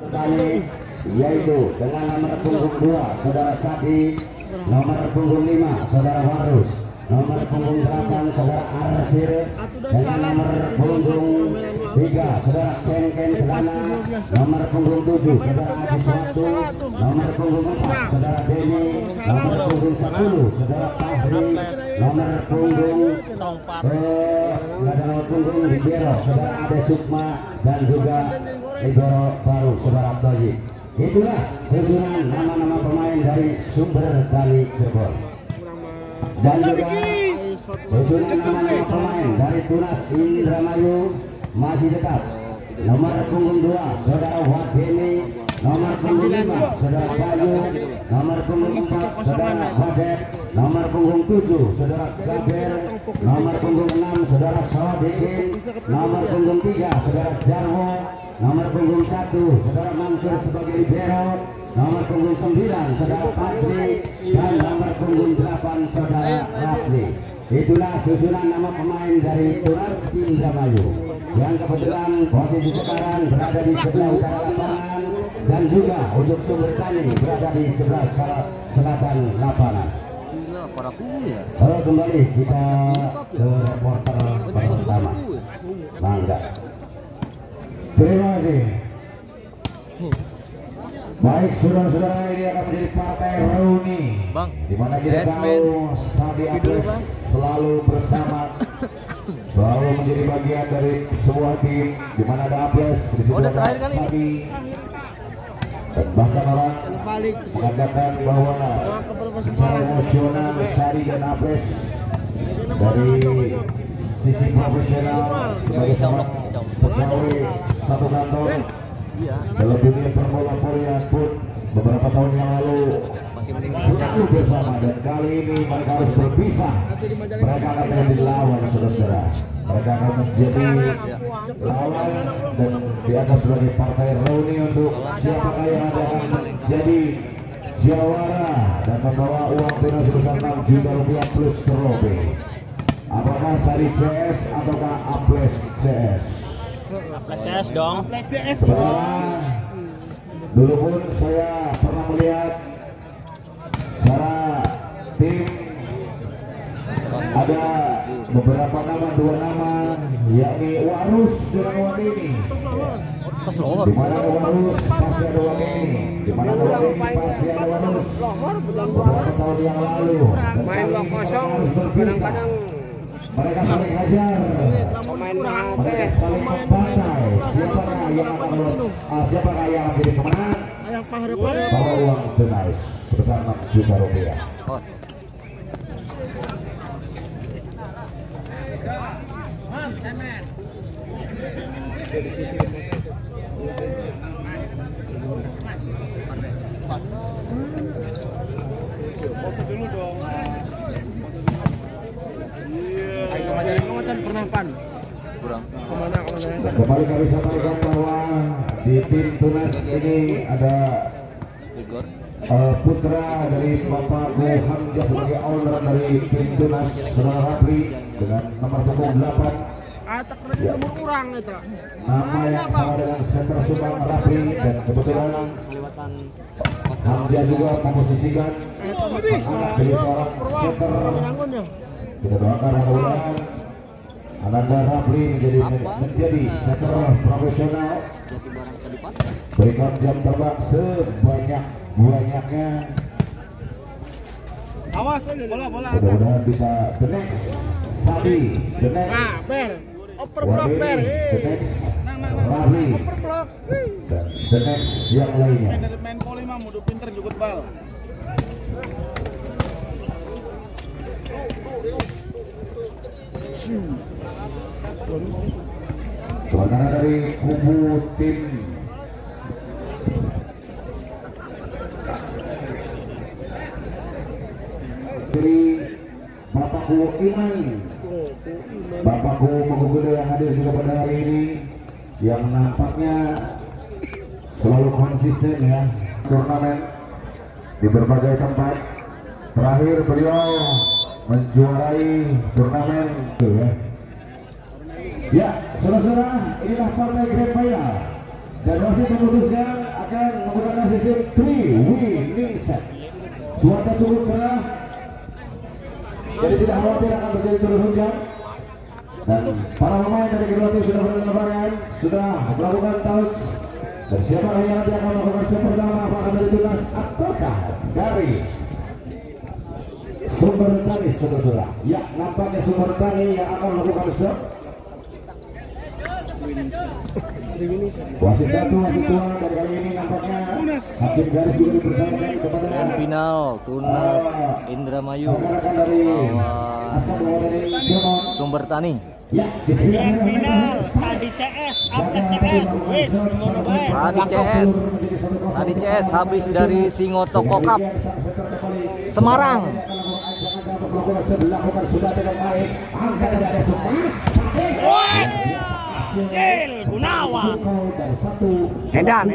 kali, yaitu dengan nomor punggung 2 saudara Sadi, nomor punggung 5 saudara Warus, nomor punggung 8 saudara Arsir, dengan nomor punggung 3 saudara Ken Celana, nomor punggung 7 saudara Adi Suatu, nomor punggung 4 saudara Deni, nomor punggung 10 saudara Fahri, nomor punggung Libero saudara Ade Sukma, dan juga Libero baru saudara Abdoji. Itulah susunan nama-nama pemain dari Sumber Tani Cirebon. Dan juga susunan nama-nama pemain dari Tunas Indramayu masih tetap. Nomor punggung 2 saudara Wadini, nomor punggung 5 saudara Bayu, nomor punggung 4 saudara Badet, nomor punggung 7 saudara Gaber, nomor punggung 6 saudara Sawadikin, nomor punggung 3 saudara Jarwo, nomor punggung 1 saudara Mansur sebagai libero, nomor punggung 9 saudara Padli, dan nomor punggung 8 saudara Rafli. Itulah susunan nama pemain dari Tunas Indramayu yang kebetulan posisi sekarang berada di sebelah utara lapangan, dan juga untuk Sumber Tani berada di sebelah selatan lapangan. Lalu kembali kita ke reporter pertama. Mangga. Terima kasih. Baik, saudara-saudara, ini akan menjadi partai reuni, di mana kita tahu Sadi Aples selalu bersama, selalu menjadi bagian dari sebuah tim, di mana ada Aples, di situ ada Sadi, dan bahkan orang mengatakan bahwa secara emosional Sadi dan Aples dari sisi profesional sebagai seorang pegawai satu kantor dalam dunia perbola Korea pun beberapa tahun yang lalu selalu bersama, dan kali ini mereka harus berpisah. Mereka akan menjadi lawan, saudara. Mereka akan menjadi lawan, dan dianggap sebagai partai reuni untuk siapakah yang akan menjadi jawara dan membawa uang tunai sebesar 6 juta rupiah plus trofi. Apakah Sadi CS ataukah Aples CS? Aples CS dong. Aples CS. Dulu pun saya pernah melihat secara tim ada beberapa nama, 2 nama, yakni Warus dan Wadini. Di mana Warus pasti ada Wadini, di mana Wadini pasti ada Warus. Beberapa tahun yang lalu Main 2-0 kadang-kadang mereka saling hajar, mereka saling membantai. Siapakah yang akan menjadi pemenang? Bawa uang tunai sebesar 6 juta rupiah. Pose dulu dong. Kembali kami sampaikan bahwa di tim Tunas ini ada putra dari Bapak Go Hamzah sebagai owner dari tim Tunas, saudara Rafli, dengan nomor punggung 8. Ya. Nama yang sama dengan center Subang Rafli, dan kebetulan Hamzah juga memposisikan anak dari seorang center. Kita doakan mudah-mudahan Ananda Rafli menjadi center profesional, berikan jam terbang sebanyak-banyaknya. Awas, bola. Mudah-mudahan bisa the next Sadi, the next Wadini, the next Rafli, dan the next yang lainnya. Main poli mah mudah pinter jukut bal. Saudara dari kubu tim dari Bapakku Iman, Bapakku Menggugudo yang hadir juga pada hari ini, yang nampaknya selalu konsisten ya turnamen di berbagai tempat. Terakhir beliau menjuarai turnamen itu ya. Ya, saudara-saudara, inilah partai grand final dan masih memutuskan tidak khawatir akan terjadi turun hujan. Dan para pemain dari kedua tim sudah berlebaran, sudah melakukan touch. Dan siapa yang nanti akan melakukan set pertama, apakah dari Tunas ataukah dari Sumber Tani, saudara-saudara? Ya, nampaknya Sumber Tani yang akan melakukan set. Wasit satu, wasit dua, dari kali ini nampaknya hakim garis juga dipercayakan kepada final Tunas Indramayu rekan-rekan dari asal dari Cirebon. Sumber Tani. Ya, Grand final Sadi CS, Apres CS, wis ngono bae. Sadi CS habis dari Singotoko Cup Semarang. Sil Gunawan. Edan.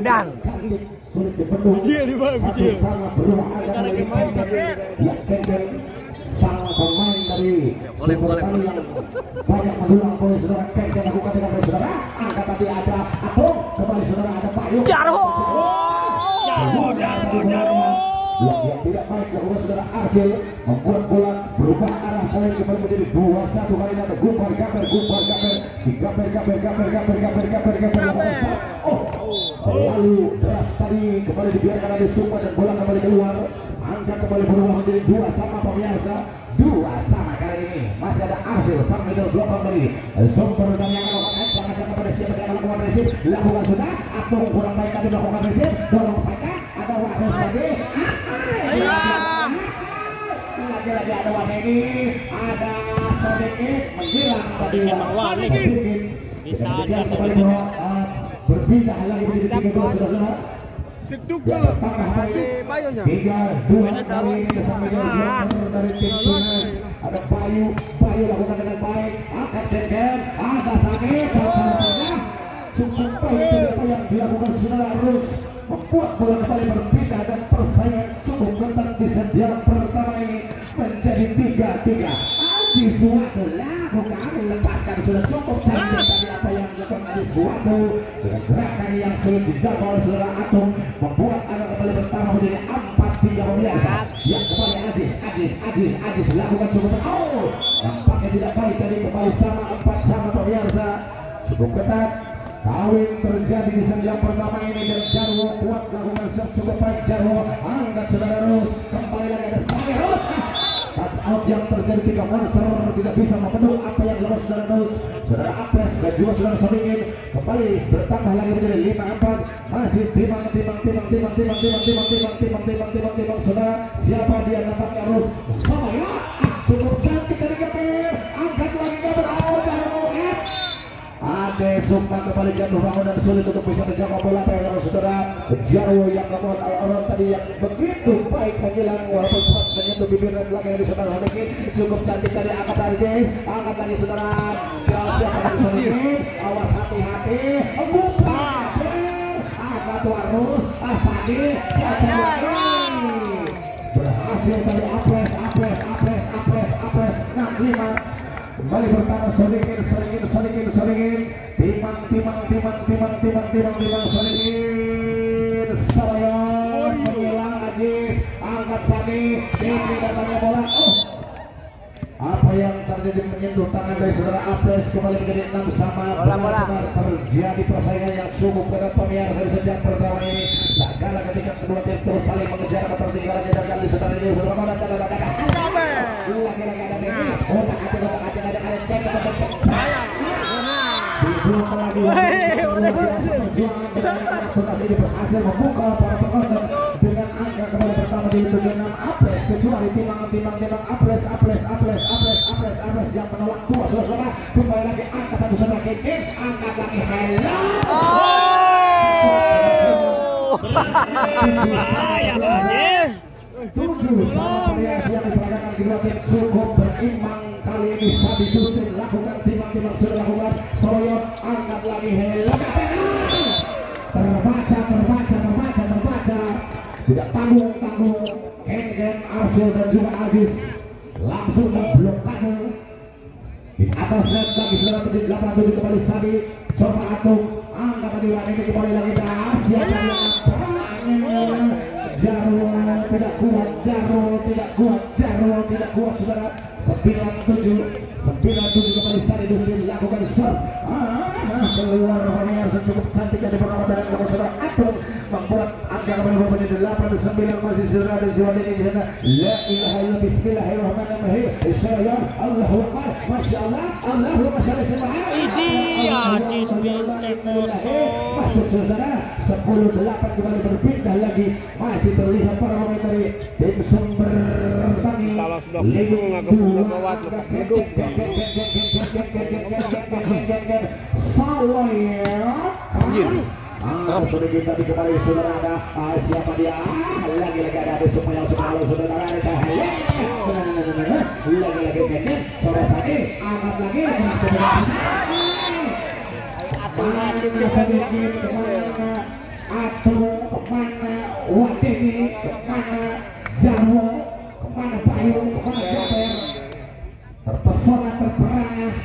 Iya di bawah video. Sang pemain dari boleh. banyak mendulang poin saudara. Kek yang lakukan dengan saudara. Angkat tadi ada atau kembali saudara ada Payung. Jarwo. Yang tidak baik dilakukan saudara Arsil membuat bola berubah arah poin kembali menjadi 2-1 kali ini ada Gumbar Gaber si Gaber lalu deras tadi kembali dibiarkan ada Sumber dan bola kembali keluar. Angka kembali berubah menjadi 2 sama pemirsa. 2 sama kali ini masih ada Arsil sang middle blocker dari Sumber dan yang melakukan jangan kepada siapa yang melakukan resip dilakukan sudah atau kurang baik tadi melakukan resip dorong Saka ada Wahyu lagi lagi ada Wahyu ada Sodikin menghilang tadi Sodikin bisa ada Sodikin berpindah lagi menjadi 3 saudara. Ceduk dulu. Si Payunya. 3-2 kali ini bersama dengan dari tim Tunas. Ada Payu lakukan dengan baik. Angkat Deden, ada sakit. Cukup baik yang dilakukan saudara Rus. Membuat bola kembali berpindah dan persaingan cukup ketat di set yang pertama ini menjadi 3-3. Adi Suwatu lakukan melepaskan sudah cukup cantik tadi apa yang dilakukan Adi Suwatu dengan gerakan yang sulit dijangkau oleh saudara Atung membuat anak kembali pertama menjadi 4-3 pemirsa. Yang kembali Ajis lakukan cukup nampaknya tidak baik tadi kembali sama 4 sama pemirsa cukup ketat. Kawin terjadi di set yang pertama ini dan Jarwo kuat lakukan set cukup baik. Jarwo angkat saudara Rus kembali lagi ada Sangir touch out yang terjadi 3 monster tidak bisa membendung apa yang dilakukan saudara Rus. Saudara Apres dan juga saudara Sodikin kembali bertambah lagi menjadi 5-4 masih timbang saudara siapa dia nampaknya Rus sama ya cukup cantik dari Gaber angkat lagi Gaber Ade Sumba kembali jatuh bangun dan sulit untuk bisa menjangkau bola para saudara. Jarwo yang membuat orang tadi yang begitu baik menghilang walaupun sempat menyentuh bibir dan belakang dari saudara Sodikin cukup cantik tadi angkat lagi saudara. Awas hati-hati. Angkat Warus Asadi berhasil tadi Apres 65 kembali pertama Sodikin timang Sodikin Sarayan menghilang Ajis angkat Sani ini datangnya bola apa yang terjadi menyentuh tangan dari saudara Apres kembali menjadi 6 sama benar-benar terjadi persaingan yang cukup ketat pemirsa di sejak pertama ini tak kalah ketika kedua tim terus saling mengejar ketertinggalan dan di setelah ini bersama lagi ada Beni otak ini berhasil membuka para penonton dengan angka kembali pertama di 76 Apres kecuali timang Apres yang menolak tua saudara kembali lagi angkat satu saudara Kekes angkat lagi hello variasi yang diperagakan kedua tim cukup berimbang kali ini Sabi Dusin lakukan timang sudah lakukan Soyot angkat lagi hello terbaca tidak tanggung Ken Arsil dan juga Agis langsung memblok tanggung di atas net bagi saudara menjadi 87 kembali Sabi coba Atung angkat tadi ini kembali lagi siapa yang Jarwo tidak kuat saudara 97 kembali Sari Dustin lakukan serve. Keluar Baniar cukup cantik dari pengamat dan saudara Atung membuat angka kembali 89 masih sudah ada Ziwani di sana. La ilaha illallah bismillahirrahmanirrahim. Insyaallah Allahu akbar. Masyaallah Allahu masyaallah. Ini Adis Bincang kosong. Masuk saudara 10-8 kembali berpindah lagi. Masih terlihat para pemain dari tim Sumber Tani. Salah sebelah punggung agak lewat duduk. Sudah kita kembali saudara ada siapa dia? Lagi-lagi ada besok yang semalam saudara ada cahaya. Lagi-lagi sore tadi amat lagi. Atau kemana Wadeni, kemana Jarwo, kemana Bayu, kemana Jaber, terpesona terperangah,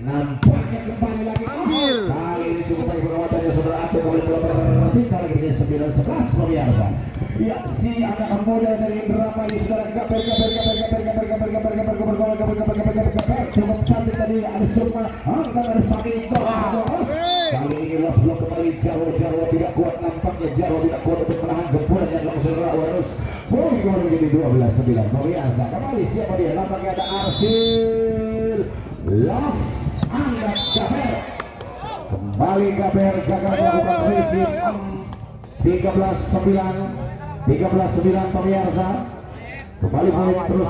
nampaknya kembali lagi. Kali ini cukup baik pengawatannya saudara Atau kembali bertindak lagi di 9-11 pemirsa. Ya si anak muda dari berapa ini saudara Gaber cukup cantik tadi ada semua angka dari Sakito. Kali ini lost block kembali Jarwo tidak kuat nampaknya Jarwo tidak kuat untuk menahan gempuran yang langsung harus poin menjadi 12-9 pemirsa. Kembali siapa dia? Nampaknya ada Arsil Las angkat Gaber. Kembali Gaber gagal melakukan racing 13-9 pemirsa. Kembali main terus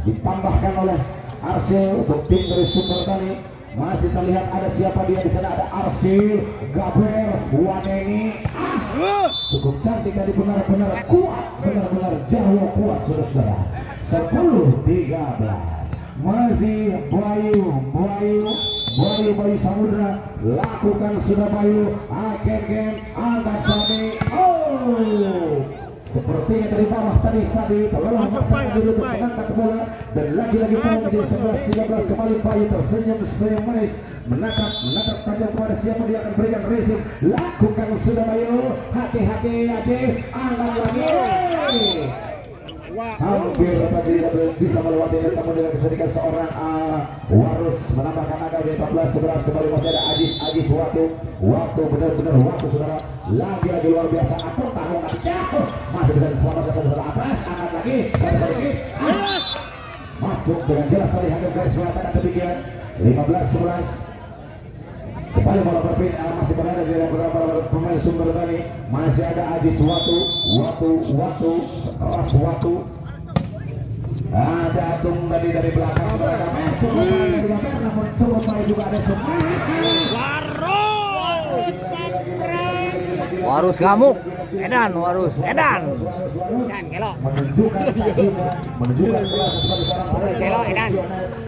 ditambahkan oleh Arsil untuk tim dari Sumber Tani. Masih terlihat ada siapa dia di sana, ada Arsil, Gaber, Wadeni. Cukup cantik tadi, benar-benar kuat, benar-benar Jarwo kuat saudara. 10-13. Masih Bayu Samudra lakukan sudah Bayu Aken angkat Sadi. Sepertinya dari bawah tadi Sadi terlalu memaksakan diri untuk mengangkat bola dan lagi-lagi menjadi 11-13 kembali Bayu tersenyum manis menatap tajam kepada siapa dia akan berikan racing. Lakukan sudah Bayu, hati-hati Ajis, angkat lagi. Hampir tadi bisa melewati namun dengan kesedihan seorang Warus menambahkan angka di 14-11 kembali masih ada Ajis waktu benar-benar waktu saudara lagi luar biasa. Atau tahun jatuh masih bisa diselamatkan saudara atas angkat lagi sedikit masuk dengan jelas dari hakim garis selatan demikian 15-11. Kembali bola berpindah masih berada di dalam beberapa pemain Sumber Tani. Masih ada Ajis waktu ada Atung tadi dari belakang namun cukup baik juga ada semua. Warus ngamuk. Edan kelok. Menunjukkan kelas sebagai seorang pemain. Kelok Edan.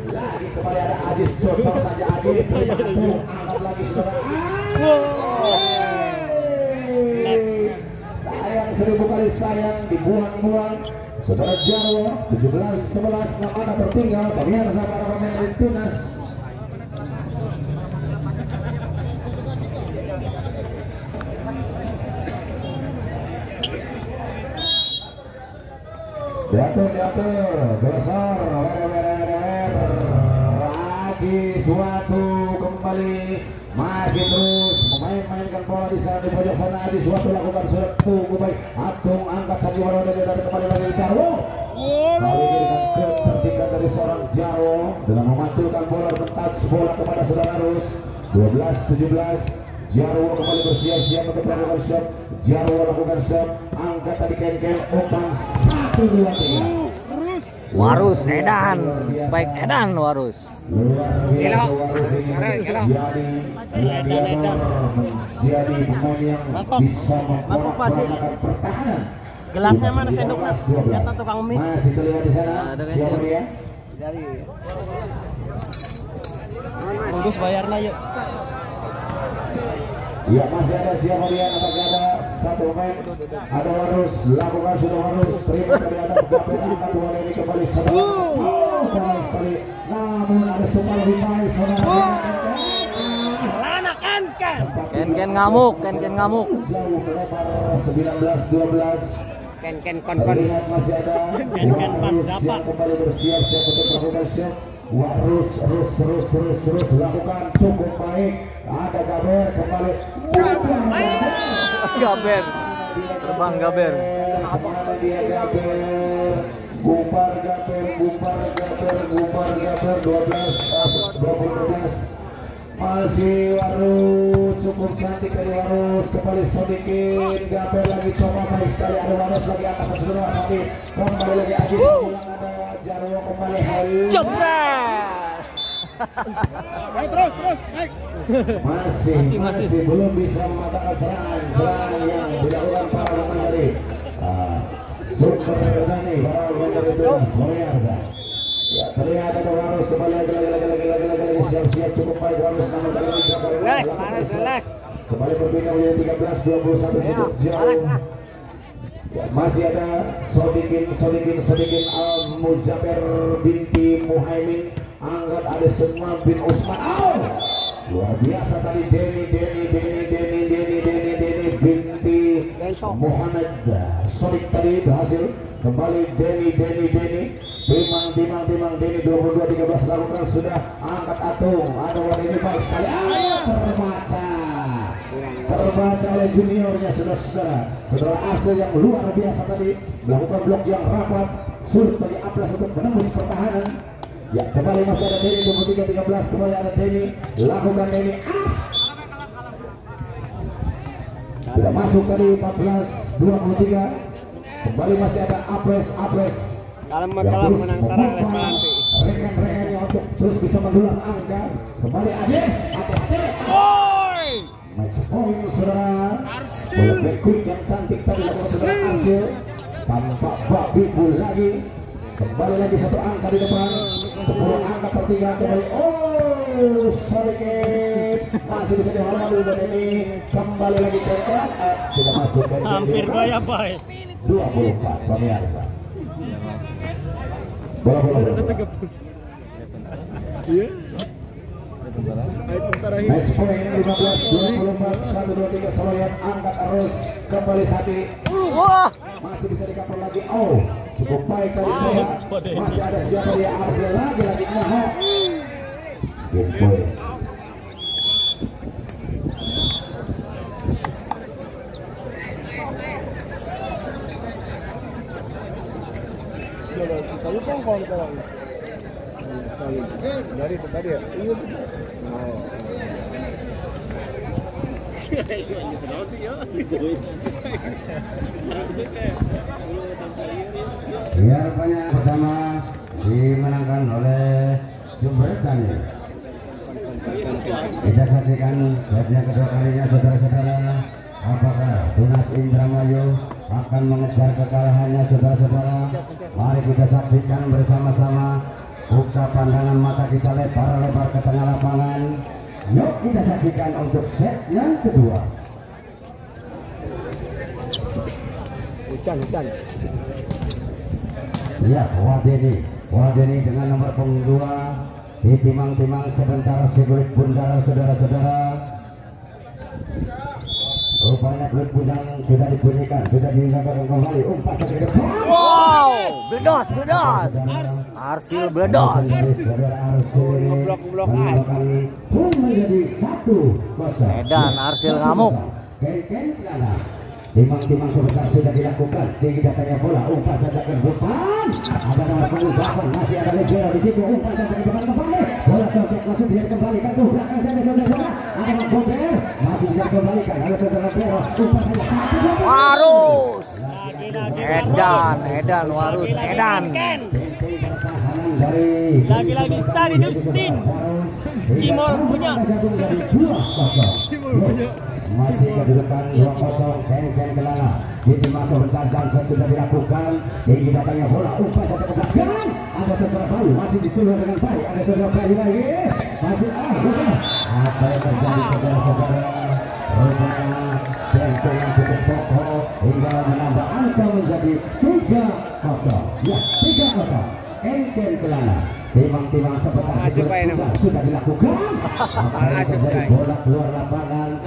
Lagi kembali ada Ajis, contoh saja Ajis. Angkat lagi saudara. Sayang 1000 kali sayang dibuang-buang. Saudara Jarwo 17-11 namanya tertinggal pemirsa para pemain dari Tunas. Diatur besar lagi suatu kembali masih terus memainkan bola di sana di pojok sana. Di suatu lakukan surat tunggu baik Atung angkat saja bola dari kembali lagi Jarwo. Kali ini dengan kecerdikan dari seorang Jarwo dengan memantulkan bola mentas bola kepada saudara Arus 12-17. Jarwo kembali bersiap-siap untuk melakukan shot. Jarwo lakukan shot, angkat tadi Ken umpan 1-2-3. Warus Edan, spike Edan Warus. Kelok. Jadi pemain yang bisa mempertahankan pertahanan. Gelasnya mana sendoknya? Kata tukang mie. Masih terlihat di sana. Siapa dia? Tunggus bayarnya yuk. Ya masih ada siapa dia? Apakah ada satu pemain? Ada Warus, lakukan sudah Warus. Terima dari ada Gaber angkat bola ini kembali saudara. Namun ada semua lebih baik saudara. Ken ngamuk. Jauh melebar 19-12. Ken kon. Terlihat masih ada Ken Panjapa. siap kembali bersiap-siap untuk melakukan shot. Terus lakukan cukup baik. Ada Gaber kembali. Gaber. Terbang Gaber. Kemana dia Gaber? Bubar Gaber 12. Masih Warus, cukup cantik dari Warus, kembali Sodikin, Gaber lagi coba baik sekali, ada Warus lagi atas semua tapi kembali lagi Aji, pulang ada Jarwo kembali Hayu. Jebret. Terus, naik. Masih belum bisa mematahkan serangan yang dilakukan para pemain dari Super Dani, para pemain dari Soyarza. Ya, terlihat ada Warus kembali lagi siap-siap cukup baik Warus sama kali Jelas. kembali berpindah menjadi 13-21 cukup jauh. Ya, masih ada Sodikin Al-Muzaber binti Muhaimin, angkat ada semua bin Usman. Luar biasa tadi Deni binti Muhammad Sodik tadi berhasil kembali Deni Timang Deni 22-13 lakukan sudah angkat Atung, ada orang ini baik sekali, terbaca oleh juniornya saudara Asel yang luar biasa tadi melakukan blok yang rapat, sulit bagi Aplas untuk menembus pertahanan. Ya, kembali masih ada Deni 23-13, kembali ada Deni, lakukan Deni, sudah masuk tadi 14-23, kembali masih ada Apres Kalem menang tarang oleh nanti. rekan-rekannya untuk terus bisa mendulang angka. Kembali Ades. Match point saudara. Bola back quick yang cantik tadi lakukan saudara Arsil. Tampak babi bul lagi. Kembali lagi satu angka di depan. 10 angka per 3 kembali. Sedikit masih bisa dihormati dan ini kembali lagi ke sudah masuk Hampir gaya baik. 24 pemirsa. Bola. Match point 15-24 1-2-3 Soloyan angkat arus kembali Sati. Wah. Masih bisa dikapal lagi. Cukup baik tadi saya. Masih ada siapa dia Arsil lagi Nahok. Game point. Dari tadi ya. Biar banyak pertama dimenangkan oleh Sumber Tani. Kita saksikan setnya kedua kalinya saudara-saudara. Apakah Tunas Indramayu akan mengejar kekalahannya saudara-saudara? Mari kita saksikan bersama-sama. Buka pandangan mata kita lebar ke tengah lapangan. Yuk kita saksikan untuk set yang kedua. Hujan. Ya, Wadeni dengan nomor punggung 2 ditimang-timang sebentar segulit bundar saudara-saudara. Rupanya kulit bujang sudah dibunyikan, sudah diingatkan kembali. Umpan ke depan. Wow, bledos. Arsil bledos. Blok menjadi 1-0. Edan Arsil ngamuk. Timang-timang sebentar sudah dilakukan. Tinggi datanya bola, umpan saja ke depan. Ada nomor punggung 8, masih ada Legero di situ. Umpan saja ke depan kembali. Bola cocok langsung bisa dikembalikan ke belakang saja saudara. Ada Bober, masih bisa dikembalikan. Ada saudara Legero. Umpan saja 1-2. Warus. Edan Warus. Lagi-lagi Sari Dustin. Cimol punya. Masih kedudukan 2-0 Ken Kelana. Itu masuk bertahan sudah dilakukan. Tinggi datangnya bola, umpan ke belakang. Ada saudara Bayu masih dikeluar dengan baik. Ada saudara Bayu lagi. Masih apa yang terjadi saudara-saudara? Rupanya Bento yang cukup kokoh hingga menambah angka menjadi 3-0. Ya, 3-0. Ken Kelana. Timang-timang sebentar sudah dilakukan. Terjadi bola keluar lapangan.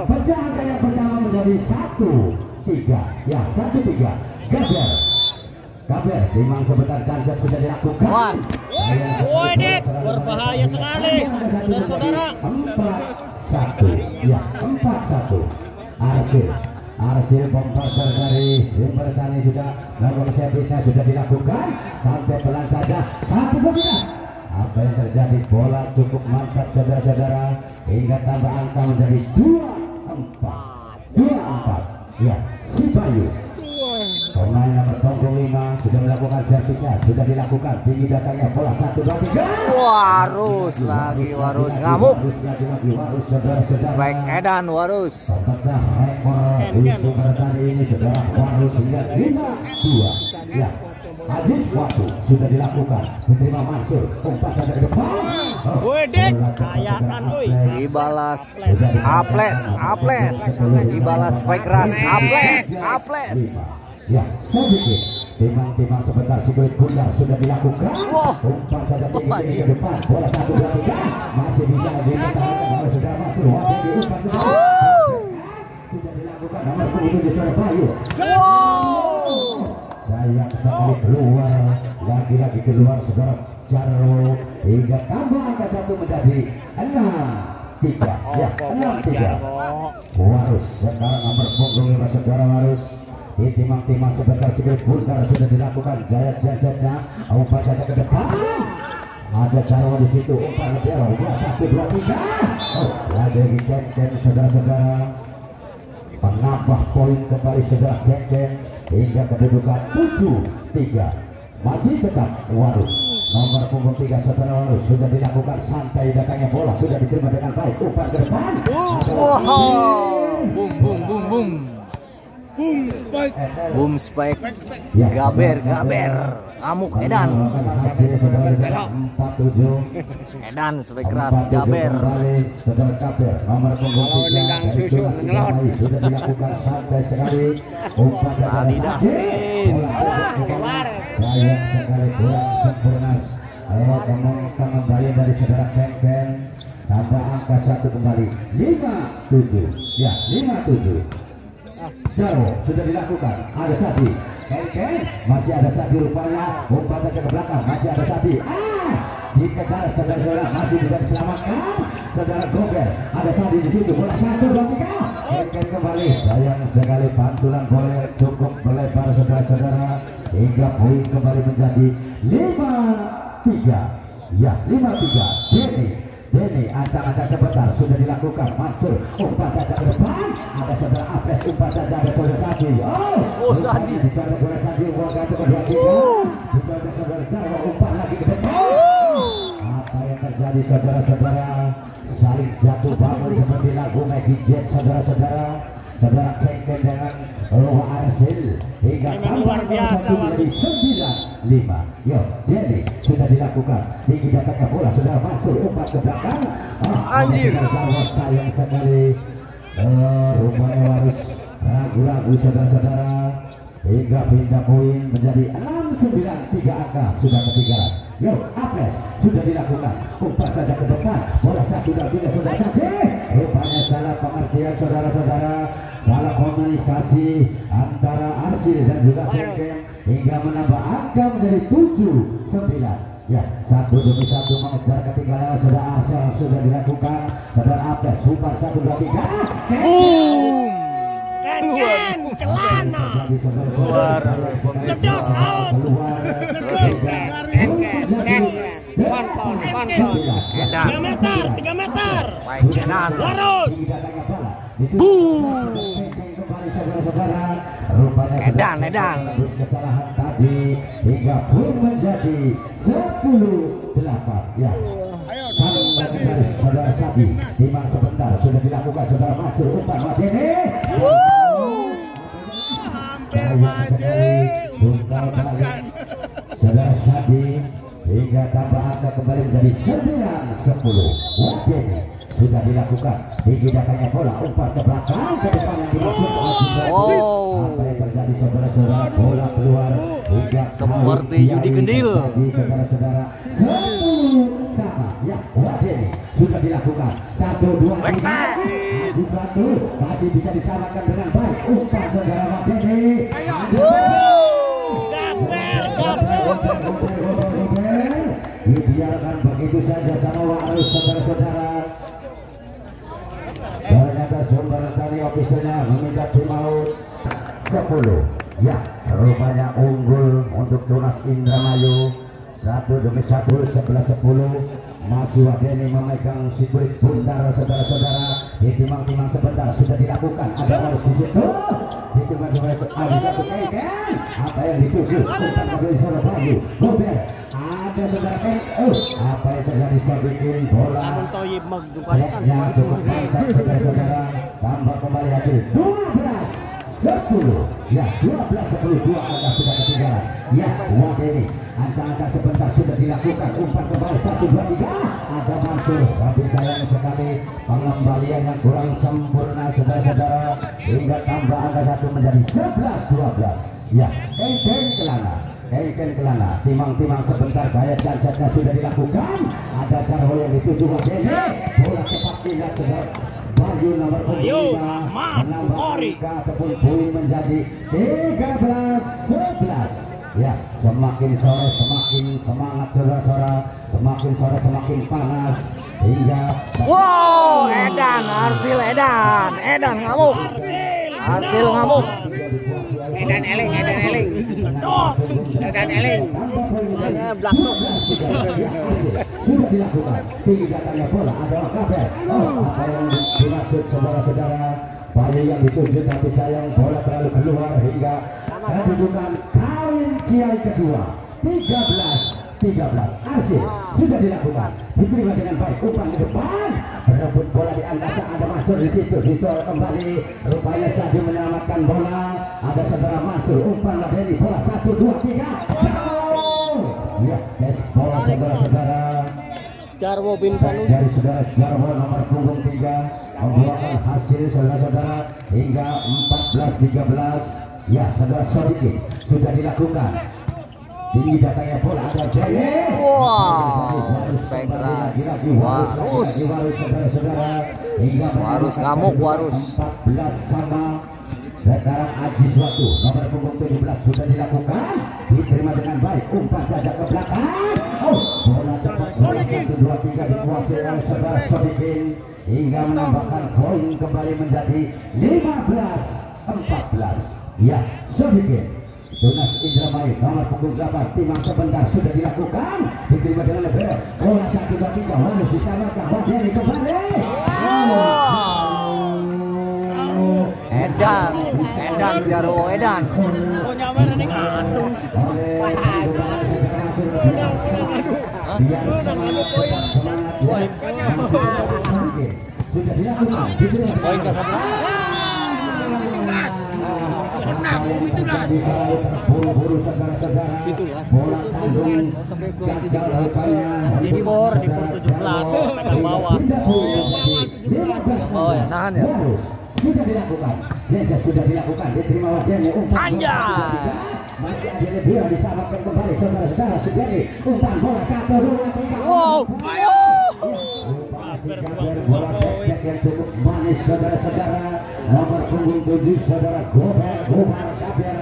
Pecah angka yang pertama menjadi 1-3. Ya, 1-3. Kabar Timang sebentar chance sudah dilakukan. Wah. Wadet, berbahaya sekali, saudara-saudara. 4-1, ya 4-1. Arsil bombarder dari Sumber Tani sudah melakukan servisnya sudah dilakukan sampai pelan saja 1-2. Apa yang terjadi, bola cukup mantap saudara-saudara hingga tambah angka menjadi 2-4. Ya, si Bayu pemain nomor punggung 5 sudah melakukan servisnya sudah dilakukan, tinggi datangnya bola 1-2-3. Warus lagi, Warus ngamuk. Baik Edan, Warus. Pecah rekor di Sumber Tani ini saudara, Warus hingga 5-2. Ya, habis waktu sudah dilakukan, diterima Mansur, umpan saja ke depan. Wadet, kayaan oi. Dibalas Aples. Dibalas baik keras Aples. Ya, sedikit timang sebentar sulit bundar sudah dilakukan. Umpan saja tinggi ke depan, bola 1-2-3 masih bisa dipertahankan oleh saudara Mansur. Sudah dilakukan nomor 7 saudara Bayu. Sayang sekali keluar, lagi-lagi keluar saudara Jarwo hingga tambah angka 1 menjadi 6-3. Ya, 6-3. Warus sekarang nomor punggung 5 saudara Warus. Timang sebentar sedikit bundar sudah dilakukan, jaya jajannya umpan saja ke depan. Ada Jarwo di situ, umpan lebih awal 1-2-3. Lagi Ken saudara-saudara, penambah poin kembali saudara Ken hingga kedudukan 7-3. Masih tetap Warus nomor punggung 3 saudara Warus sudah dilakukan, santai datangnya bola sudah diterima dengan baik, umpan ke depan. Boom spike. Gaber ngamuk Edan. Edan spike keras Gaber. Saudara Gaber nomor punggung 3 susu mengelot. sudah dilakukan, santai sekali, umpan Sadi Dustin. sayang sekali kurang sempurna. Kembali dari saudara Ken tambah angka 1 kembali 5-7. Ya, 5-7. Jarwo sudah dilakukan, ada Sadi. Ken masih ada Sadi rupanya, umpan saja ke belakang, masih ada Sadi. Dikejar saudara-saudara, masih tidak diselamatkan. Saudara Gober, ada Sadi di situ, bola 1-2-3. Ken kembali, sayang sekali pantulan bola cukup melebar saudara-saudara hingga poin kembali menjadi 5-3. Ya, 5-3. Denny ancang-ancang sebentar sudah dilakukan, Mansur umpan saja ke depan, ada saudara Aples, umpan saja ada saudara Sadi. Sadi dicoba saudara Sadi, umpan ke 2-3. Dicoba saudara Jarwo, umpan lagi ke depan. Apa yang terjadi saudara-saudara, saling jatuh bangun seperti lagu Maggie Jet saudara-saudara. Saudara Ken dengan Arsil hingga luar biasa menjadi 9-5. Yo, Denny sudah dilakukan, tinggi datangnya bola saudara Mansur, umpan ke belakang. Anjir. Sayang sekali, rupanya Warus ragu-ragu saudara-saudara hingga pindah poin menjadi 6-9, 3 angka sudah ketinggalan. Yo, Aples sudah dilakukan, umpan saja ke depan, bola 1-2-3 sudah saja. Rupanya salah pengertian saudara-saudara, salah komunikasi antara Arsil dan juga Ken hingga menambah angka menjadi 7-9. Ya, 1 demi 1 mengejar ketinggalan saudara Arsil sudah dilakukan, saudara Aples umpan 1-2-3. Ken kelana. Keluar. Ledos out. Ken. Pon. 3 meter. Baik Edan. Warus. Edan. Kesalahan tadi hingga pun menjadi 10-8. Ya. Saudara Sadi, Timang sebentar sudah dilakukan, saudara Mansur umpan Madene. Hampir maju saudara Sadi hingga tambah angka kembali menjadi 9-10. Madene sudah dilakukan, tinggi datangnya bola, umpan ke belakang, ke depan yang dimaksud. Apa yang terjadi saudara-saudara, bola keluar hingga Seperti judi kendil. Saudara-saudara, 10 sama. Ya, Wadeni sudah dilakukan, 1-2-3 masih bisa disamakan dengan baik, umpan saudara Wadeni. Dibiarkan begitu saja sama Warus, saudara-saudara. Ternyata sumber tali ofisialnya meminta timeout 10. Ya, rupanya unggul untuk Tunas Indramayu 1-1, 11-10. Masih Wadeni memegang si kulit bundar, saudara-saudara. Ditimang-timang sebentar sudah dilakukan. Ada Warus di situ. Ditimang-timang ada satu kengkeng. Apa yang dituju? Untuk mobil Surabaya. Mobil. Ada saudara apa yang terjadi? Saya bikin bola. Baiknya cukup mantap, saudara-saudara. Tambah kembali hasil 12-10. Ya, 12-10. 2 angka sudah ketinggalan. Ya, Wadeni. Angka-angka sebentar sudah dilakukan. Umpan ke bawah 1, 2, 3. Ada Mansur. Tapi sayang sekali pengembalian yang kurang sempurna, saudara-saudara. Hingga tambah angka 1 menjadi 11-12. Ya, Kengkeng Kelana. Timang-timang sebentar. Gaya jancatnya sudah dilakukan. Ada Jarwo yang dituju Wadeni. Bola cepat ingat, saudara. Bayu nomor 5 menambah angka ataupun poin menjadi 13-11. Ya, semakin sore semakin semangat, saudara-saudara. Semakin sore semakin panas hingga Wow, Edan ngamuk. Arsil ngamuk. Edan eling. belakang sudah dilakukan. Tinggi datangnya bola adalah Kaber. Apa yang dimaksud, saudara-saudara? Bayu yang dituju tapi sayang bola terlalu keluar hingga kedudukan kain Kiai kedua 13-13. Arsil sudah dilakukan, diterima dengan baik. Umpan ke depan, berebut bola di angkasa. Ada Mansur di situ, dicoret kembali. Rupanya Sadi menyelamatkan bola. Ada saudara Mansur, umpan Wadeni, bola 1, 2, 3. Ya, tes bola, saudara-saudara. Jarwo bin Sanusi Dari saudara Jarwo nomor punggung 3 membuahkan hasil, saudara-saudara, hingga 14-13. Ya, saudara Sodikin sudah dilakukan. Tinggi datangnya bola, ada Jaya. Wow, keras. Warus ngamuk, Warus. 14 sama. Sekarang Aji Suatu nomor punggung 17 sudah dilakukan, diterima dengan baik. Umpan saja ke belakang. Bola cepat, bola 1, 2, 3 dikuasai oleh saudara Sodikin hingga menambahkan poin kembali menjadi 15-14. Ya, Sodikin. Tunas Indramayu nomor punggung 8 timang sebentar sudah dilakukan, diterima dengan lebar. Bola 1, 2, 3 harus disamakan. Wadeni kembali. Edan Jarwo Edan. oh nyawer ning atung sudah dilakukan, Poin ke 11. buru-buru saudara-saudara. Bola tanggung di bor 17 pegang bawah. Oh ya, nahan ya. Sudah dilakukan, sudah dilakukan, diterima Wadeni. Anjay. Masih ada lebih disamakan kembali, saudara-saudara. Sugeri umpan bola 1, 2, 3. Wow. Bola tek yang cukup manis, saudara-saudara. Nomor punggung 7 saudara Gohar Kaber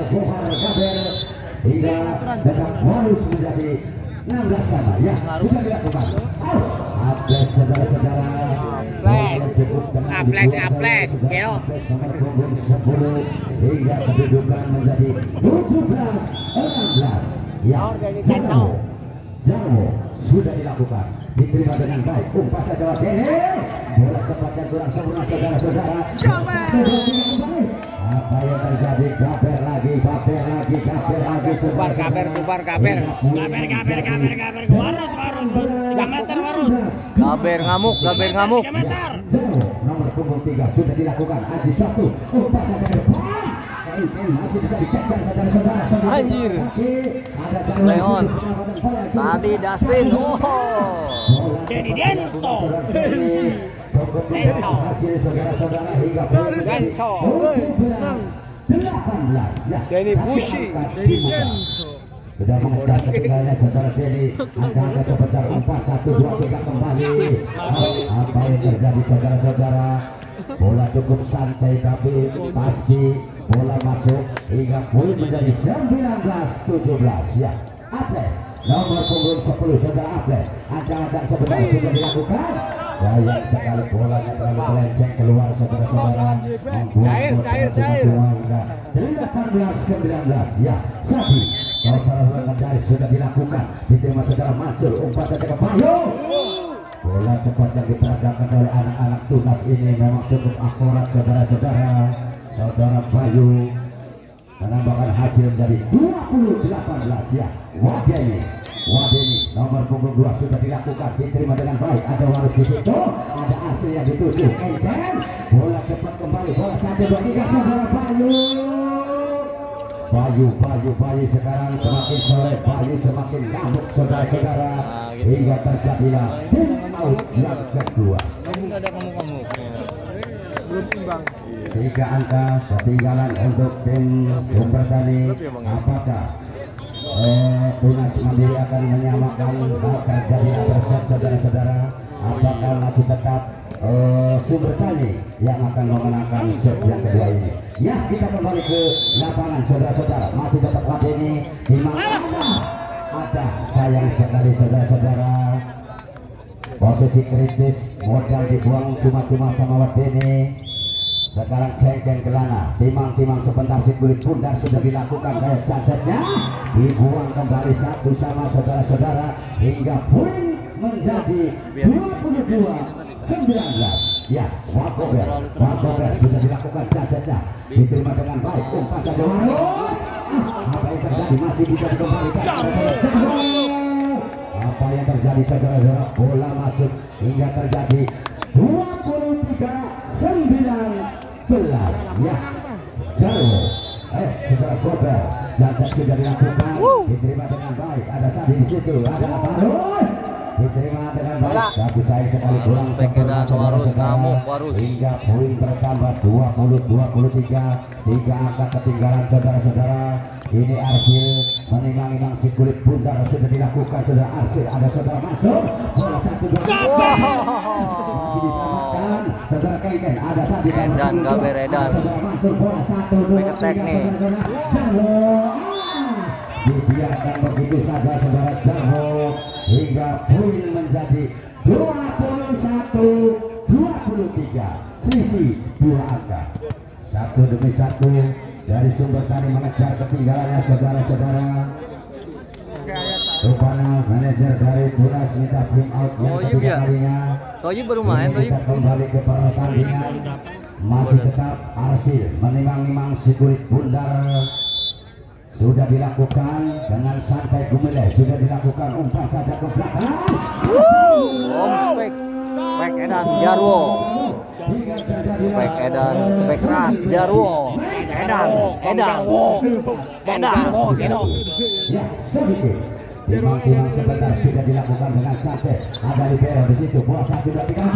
hingga tetap harus menjadi 16 sama. Ya, sudah dilakukan. Aples, saudara-saudara. Aples, Keo. Nomor punggung 10 hingga kedudukan menjadi 17-16. Ya, Jarwo sudah dilakukan, diterima dengan baik. Umpan saja Wadeni. Bola cepat yang kurang sempurna, saudara-saudara. Apa yang terjadi? Kaber lagi. Kubar kaber. Warus 3 meter Warus. Kaber ngamuk. 3 meter. Nomor punggung 3 sudah dilakukan. Aji Suatu umpan saja ke depan. Masih bisa dikejar, saudara-saudara. Anjir. Leon. Sadi Dustin. Jadi Denso. Hasil, saudara-saudara, hingga 18. Ya, Denny Bushi. sudah mengejar ketinggalannya saudara Denny. Angka sebentar, umpan 1, 2, 3 kembali. Apa yang terjadi, saudara-saudara? Bola cukup santai tapi pasti bola masuk hingga poin menjadi 19-17 ya. Atlet nomor punggung 10 saudara Atlet, ancang-ancang sebentar sudah dilakukan. Sayang sekali bolanya terlalu melenceng keluar saudara-saudara, Cair. 18-19 ya. Sadi kalau salah dari sudah dilakukan, diterima saudara Mansur, umpan saja ke Bayu. Bola cepat yang diperagakan oleh anak-anak Tunas ini memang cukup akurat saudara-saudara. Saudara Bayu menambahkan hasil menjadi 20-18 ya. Wadeni nomor punggung 2 sudah dilakukan, diterima dengan baik. Ada Warus di situ, ada hasil yang dituju. Enden bola cepat kembali, bola 1, 2, 3 saudara Bayu sekarang semakin sore, Bayu semakin ngamuk saudara-saudara, hingga terjadilah tim out yang kedua. Ada kamu. Belum imbang. 3 angka ketinggalan untuk tim Sumber Tani. Apakah Tunas Mandiri akan menyamakan terjadi upset saudara-saudara? Apakah masih tetap Sumber Tani yang akan memenangkan set yang kedua ini? Ya, kita kembali ke lapangan saudara-saudara. Masih tetap Wadeni di mana ada sayang sekali saudara-saudara. Posisi kritis, modal dibuang cuma-cuma sama Wadeni. Sekarang kengkeng kelana, timang-timang sebentar si kulit pundar sudah dilakukan kayak casetnya, dibuang kembali satu sama saudara-saudara hingga poin menjadi 22-19 ya. Wakober sudah dilakukan casetnya, diterima dengan baik, umpan saja Warus. Apa yang terjadi masih bisa dikembalikan. Apa yang terjadi saudara-saudara, bola masuk hingga terjadi 23-19 ya. Jarwo saudara Gober dan sudah dilakukan, diterima dengan baik. Ada Sadi di situ, ada Warus, diterima dengan baik, tapi sayang sekali kurang Warus ngamuk Warus. hingga poin bertambah 20-23. 3 angka ketinggalan saudara-saudara. Ini Arsil menimang-imang si kulit bundar sudah dilakukan saudara Arsil. Ada saudara masuk, bola 1, 2, 3 masih disamakan saudara Kengken. Ada Sadi Edan Gaber Edan. saudara masuk, bola 1, 2, 3 saudara Jarwo. Dibiarkan begitu saja saudara Jarwo hingga poin menjadi 21-23, selisih 2 angka. 1 demi 1 dari Sumber Tani mengejar ketinggalannya saudara-saudara. Rupanya manajer dari Tunas minta tim out yang ketiga kalinya. Toyib baru main, Toyib. Kita kembali ke pertandingan. Masih tetap Arsil menimang-nimang si kulit bundar. Sudah dilakukan dengan santai Gumile, sudah dilakukan umpan saja ke belakang. Spek Edan Jarwo. Spek Edan, spek keras Jarwo. Edan. Ya, sedikit. Timang-timang sebentar sudah dilakukan dengan santai. Ada libero di situ, bola 1, 2, 3.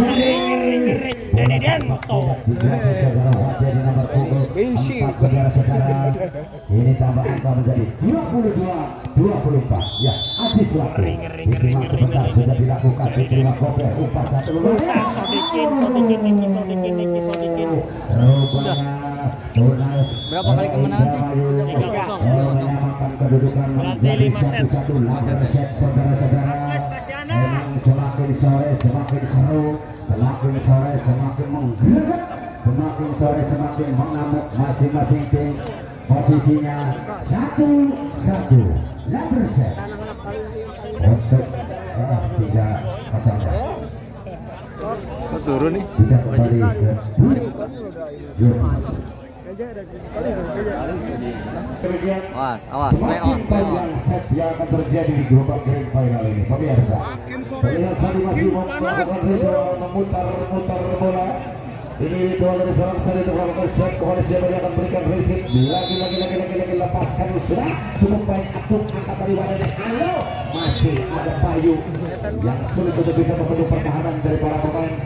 Dari Denso. Saudara Wadeni nomor punggung 4 saudara-saudara. Ini tambah angka menjadi 22-24 ya. Adis waktu timang sebentar sudah dilakukan, diterima Gober, umpan 1 lulus. Sodikin. Tunas Berapa kali kemenangan sih? 3-0. menyamakan kedudukan menjadi 1-1. Saudara-saudara, memang semakin sore semakin seru, semakin sore semakin menggelegar, semakin sore semakin mengamuk. Masing-masing tim posisinya 1-1. Number set untuk 3-0. Turun nih. Tidak kembali ke Awas, play on. Panjang set yang akan terjadi di gerobak grand final ini pemirsa. Terlihat Sadi masih melakukan memutar bola. Ini bola dari seorang Sadi untuk melakukan set kepada siapa yang akan berikan resip. Lagi lepaskan sudah cukup baik atuk angkat dari badannya. Ayo, masih ada Bayu yang sulit untuk bisa membentuk pertahanan dari para pemain.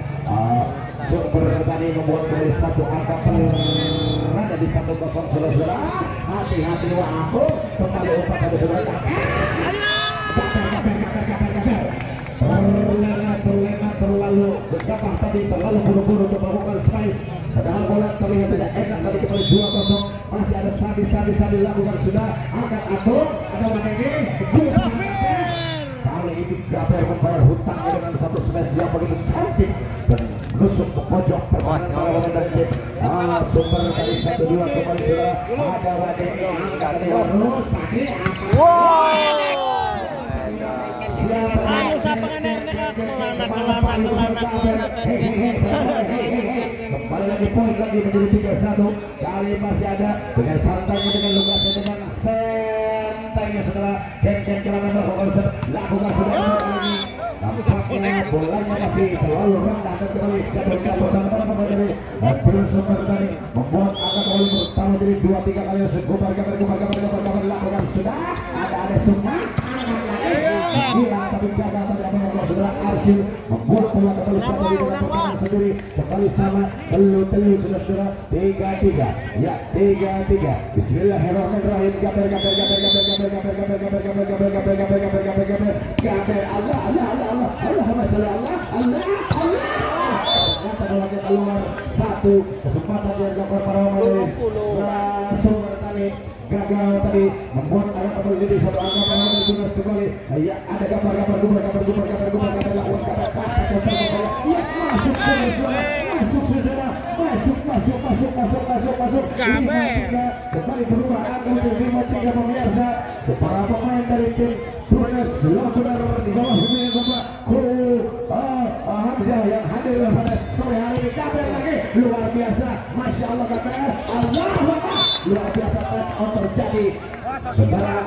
Sumber Tani membuat dari 1 angka berada di 1-0 saudara. Hati-hati aku kembali umpan pada saudara. Terlena terlalu gegabah tadi, terlalu buru-buru untuk melakukan space. Padahal bola terlihat tidak enak tadi kembali 2-0. Masih ada Sadi lakukan sudah akan atur ada mana ini kali ini Gaber membayar hutangnya dengan satu smash yang begitu cantik dan menusuk ke pojok pertahanan dari tim Sumber dari 1-2 kembali sudah ada Radeni angkat terus Sadi kembali lagi poin lagi menjadi 3-1. Kali masih ada dengan santainya dengan Lukasnya dengan santainya setelah Ken Kelana melakukan sudah lagi. Nampaknya bolanya masih terlalu rendah dan kembali jatuh dari terus Sumber tadi membuat angka kembali pertama jadi 2-3 kali segubar lakukan sudah ada semua hilang tapi gagal tidak mengolah saudara Arsyil membuat bola kembali dari pertahanan sendiri kembali sama telu saudara 3-3 ya 3-3 Bismillahirrahmanirrahim Gaber Allahumma sholli Allah ternyata bolanya keluar satu kesempatan yang dapat para pemain Sumber tadi gagal tadi membuat anak kembali jadi satu angka penalti sudah kembali ya ada gambar gubar lakukan kata pas ya masuk kembali berubah angka menjadi 5-3 pemirsa para pemain dari tim Tunas benar di bawah hubungan Bapak Hamzah yang hadir pada sore hari ini. Gaber lagi luar biasa, Masya Allah KPR Allah luar biasa touch on terjadi saudara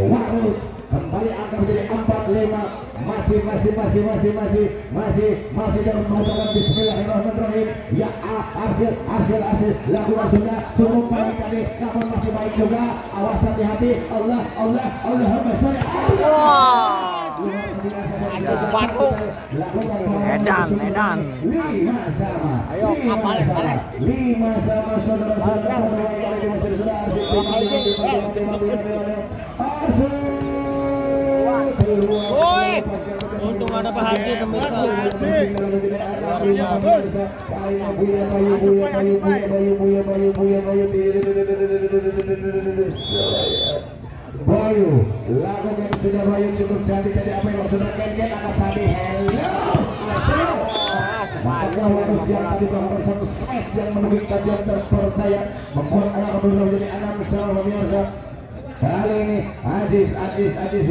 Warus kembali angka menjadi 4-5 masih dalam mengucapkan Bismillahirrahmanirrahim ya Arsyil lakukan sudah cukup baik tadi namun masih baik juga awas hati-hati Allahumma sholli Edan 5 sama saudara-saudara untung ada Pak Haji pemirsa. Bayu, lakukan sudah Bayu cukup cantik tadi apa yang sudah Ken akan Sadi hello. Maka Warus yang tadi melakukan satu smash yang menemukan yang terpercaya membuat anak kembali menjadi 6 pemirsa. Kali ini Aziz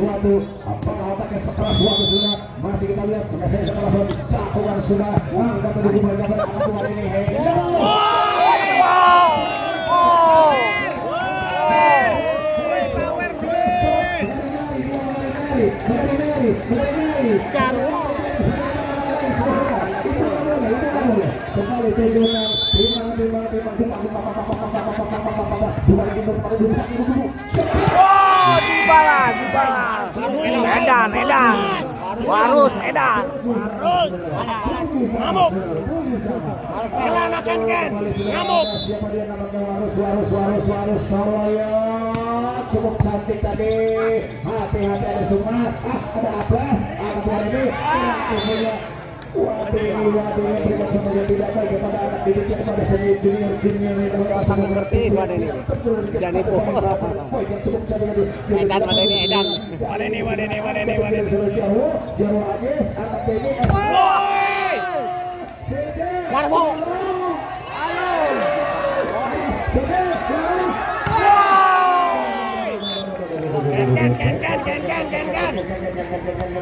waktu apakah otaknya sekeras waktu sudah masih kita lihat sekeras waktu cakupan sudah angkat tadi gambar anak ini kembali tunjukkan dibalas Edan Warus Edan Ngamuk Kelana Ken ngamuk siapa dia namanya Warus Soloyo cukup cantik tadi hati-hati ada semua ada Abbas ada ini waduh berikan sama yang tidak baik kepada anak didiknya kepada seni junior ini sangat mengerti pada ini jangan itu Edan jauh Agis angkat ini Warmo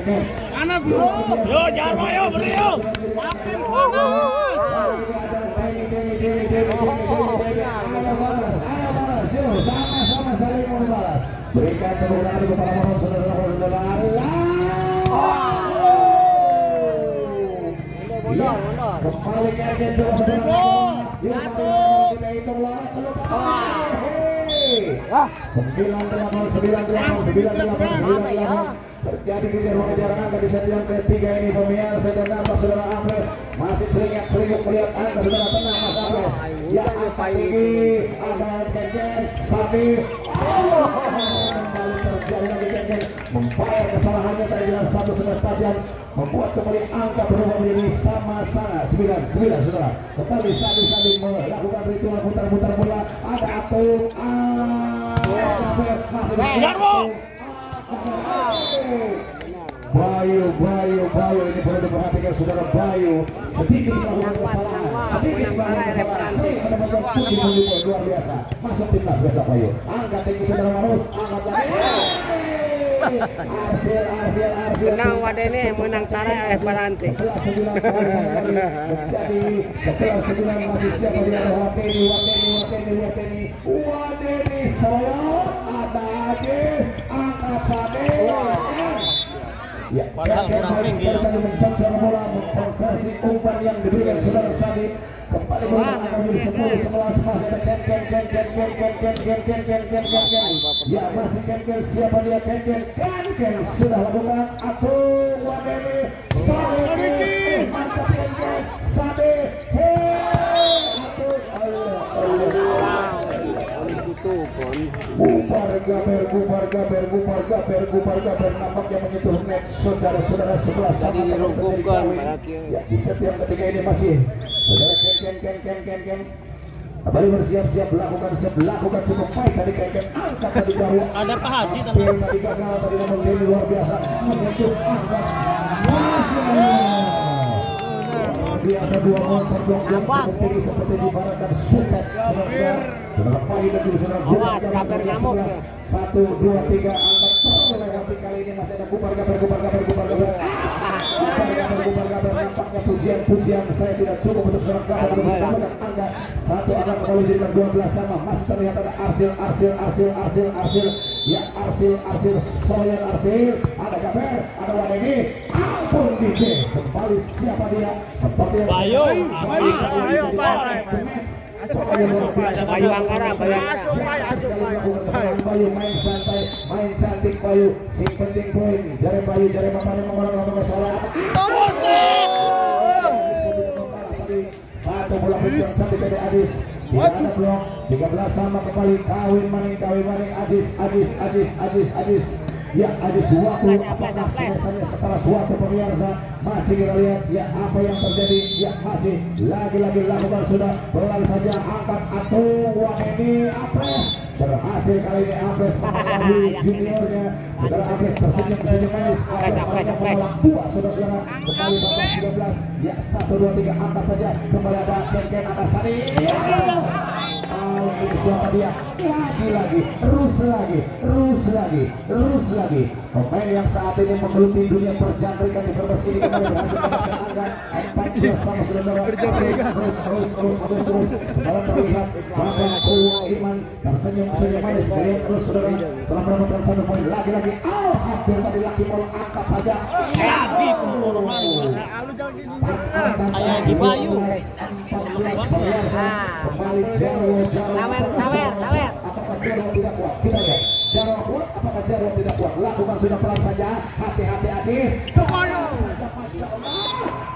Ken panas bro yo Jarwo yo beri yo makin panas sama-sama saling membalas berikan tepuk tangan kepada para saudara-saudara kembali ke kita hitung terjadi kejar jarak angka di setiap ketiga ini pemirsa dan nampak saudara Apres masih seringat melihat angka saudara tenang Mas Apres ya angka tinggi ada Ken Sapi kembali terjadi lagi Ken membayar kesalahannya dengan satu senjata tajam membuat kembali angka berubah menjadi sama-sama 9 saudara. Kembali saling melakukan ritual putar-putar bola. Ada Atung, Bayu ini perlu diperhatikan saudara. Bayu sedikit melakukan kesalahan, luar biasa. Masuk timnas biasa Bayu. Angkat tinggi saudara Marus, angkat lagi. Arsil. Menang Wadene, menang Tarai oleh Baranti. Setelah 9 masih siapa dia? Wadeni Soyo, ada Agis, angkat Sade. Ya, padahal kurang tinggi ya. Mencoba bola mengkonversi umpan yang diberikan saudara Sadi. Kembali bola menjadi 10-11 masih ada ya masih Ken siapa dia? Ken sudah lakukan Atung Wadeni Sade mantap Ken Sade bubar gaber nampaknya menyentuh net saudara-saudara sebelah sana. Ya, di setiap ketika ini masih saudara Ken kembali bersiap-siap lakukan cukup baik tadi Ken angkat tadi jauh. Ada Pak Haji tadi gagal tadi nomor luar biasa menyentuh angkat biasa 2 monster blok seperti di barat dan sutet saudara pagi dan saudara awas kabar ngamuk 1, 2, 3 angkat melewati kali ini masih ada bubar gaber nampaknya pujian saya tidak cukup untuk seorang gaber dan angka 1 akan kembali jadi 12 sama masih terlihat ada Arsil ya Arsil Soyan Arsil ada gaber ada Wadeni ampun DJ kembali siapa dia seperti yang Bayu Angkara Bayu main santai main cantik Bayu si penting poin jari Bayu jari mamanya nomor salah satu bola puncak satu dari Adis tidak ada blok 13 sama kembali kawin maning Adis ya Adis waktu apakah selesainya setelah suatu pemirsa masih kita lihat ya apa yang terjadi ya masih lagi lakukan sudah berlari saja angkat Atung Wadeni Apres berhasil kali ini Apres mengalami juniornya saudara Apres tersenyum manis saudara kembali babak 13 ya 1, 2, 3 angkat saja kembali ada Ken Atasari siapa dia lagi terus lagi pemain yang saat ini menggeluti dunia perjantrikan di Brebes ini kembali berhasil mendapatkan angka 14 sama saudara terus dalam terlihat Bapak Kowo Iman tersenyum manis dari terus saudara setelah mendapatkan 1 poin lagi hampir tadi lagi mau angkat saja ayah di Bayu kembali sawer apakah Jarwo tidak kuat kita lihat Jarwo kuat apakah Jarwo tidak kuat lakukan sudah pelan saja hati-hati Adis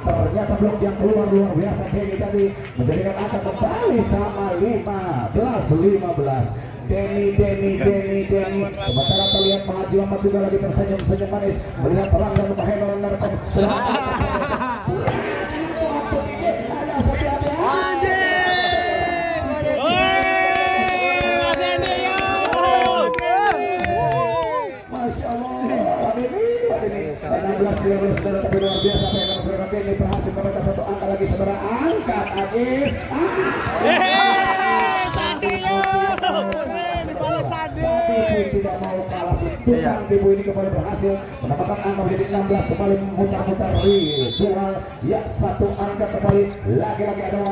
ternyata blok yang luar biasa Denny tadi menjadikan angka kembali sama 15 Denny sementara terlihat Pak Haji Muhammad juga lagi tersenyum manis melihat terang dan Mahendra menerkam saudara tapi luar biasa pegang saudara Denny berhasil memecah 1 angka lagi saudara angkat Agis tidak mau kalah tukang tibu ini kembali berhasil mendapatkan angka menjadi 16 kembali memutar-mutar ritual ya 1 angka kembali lagi-lagi ada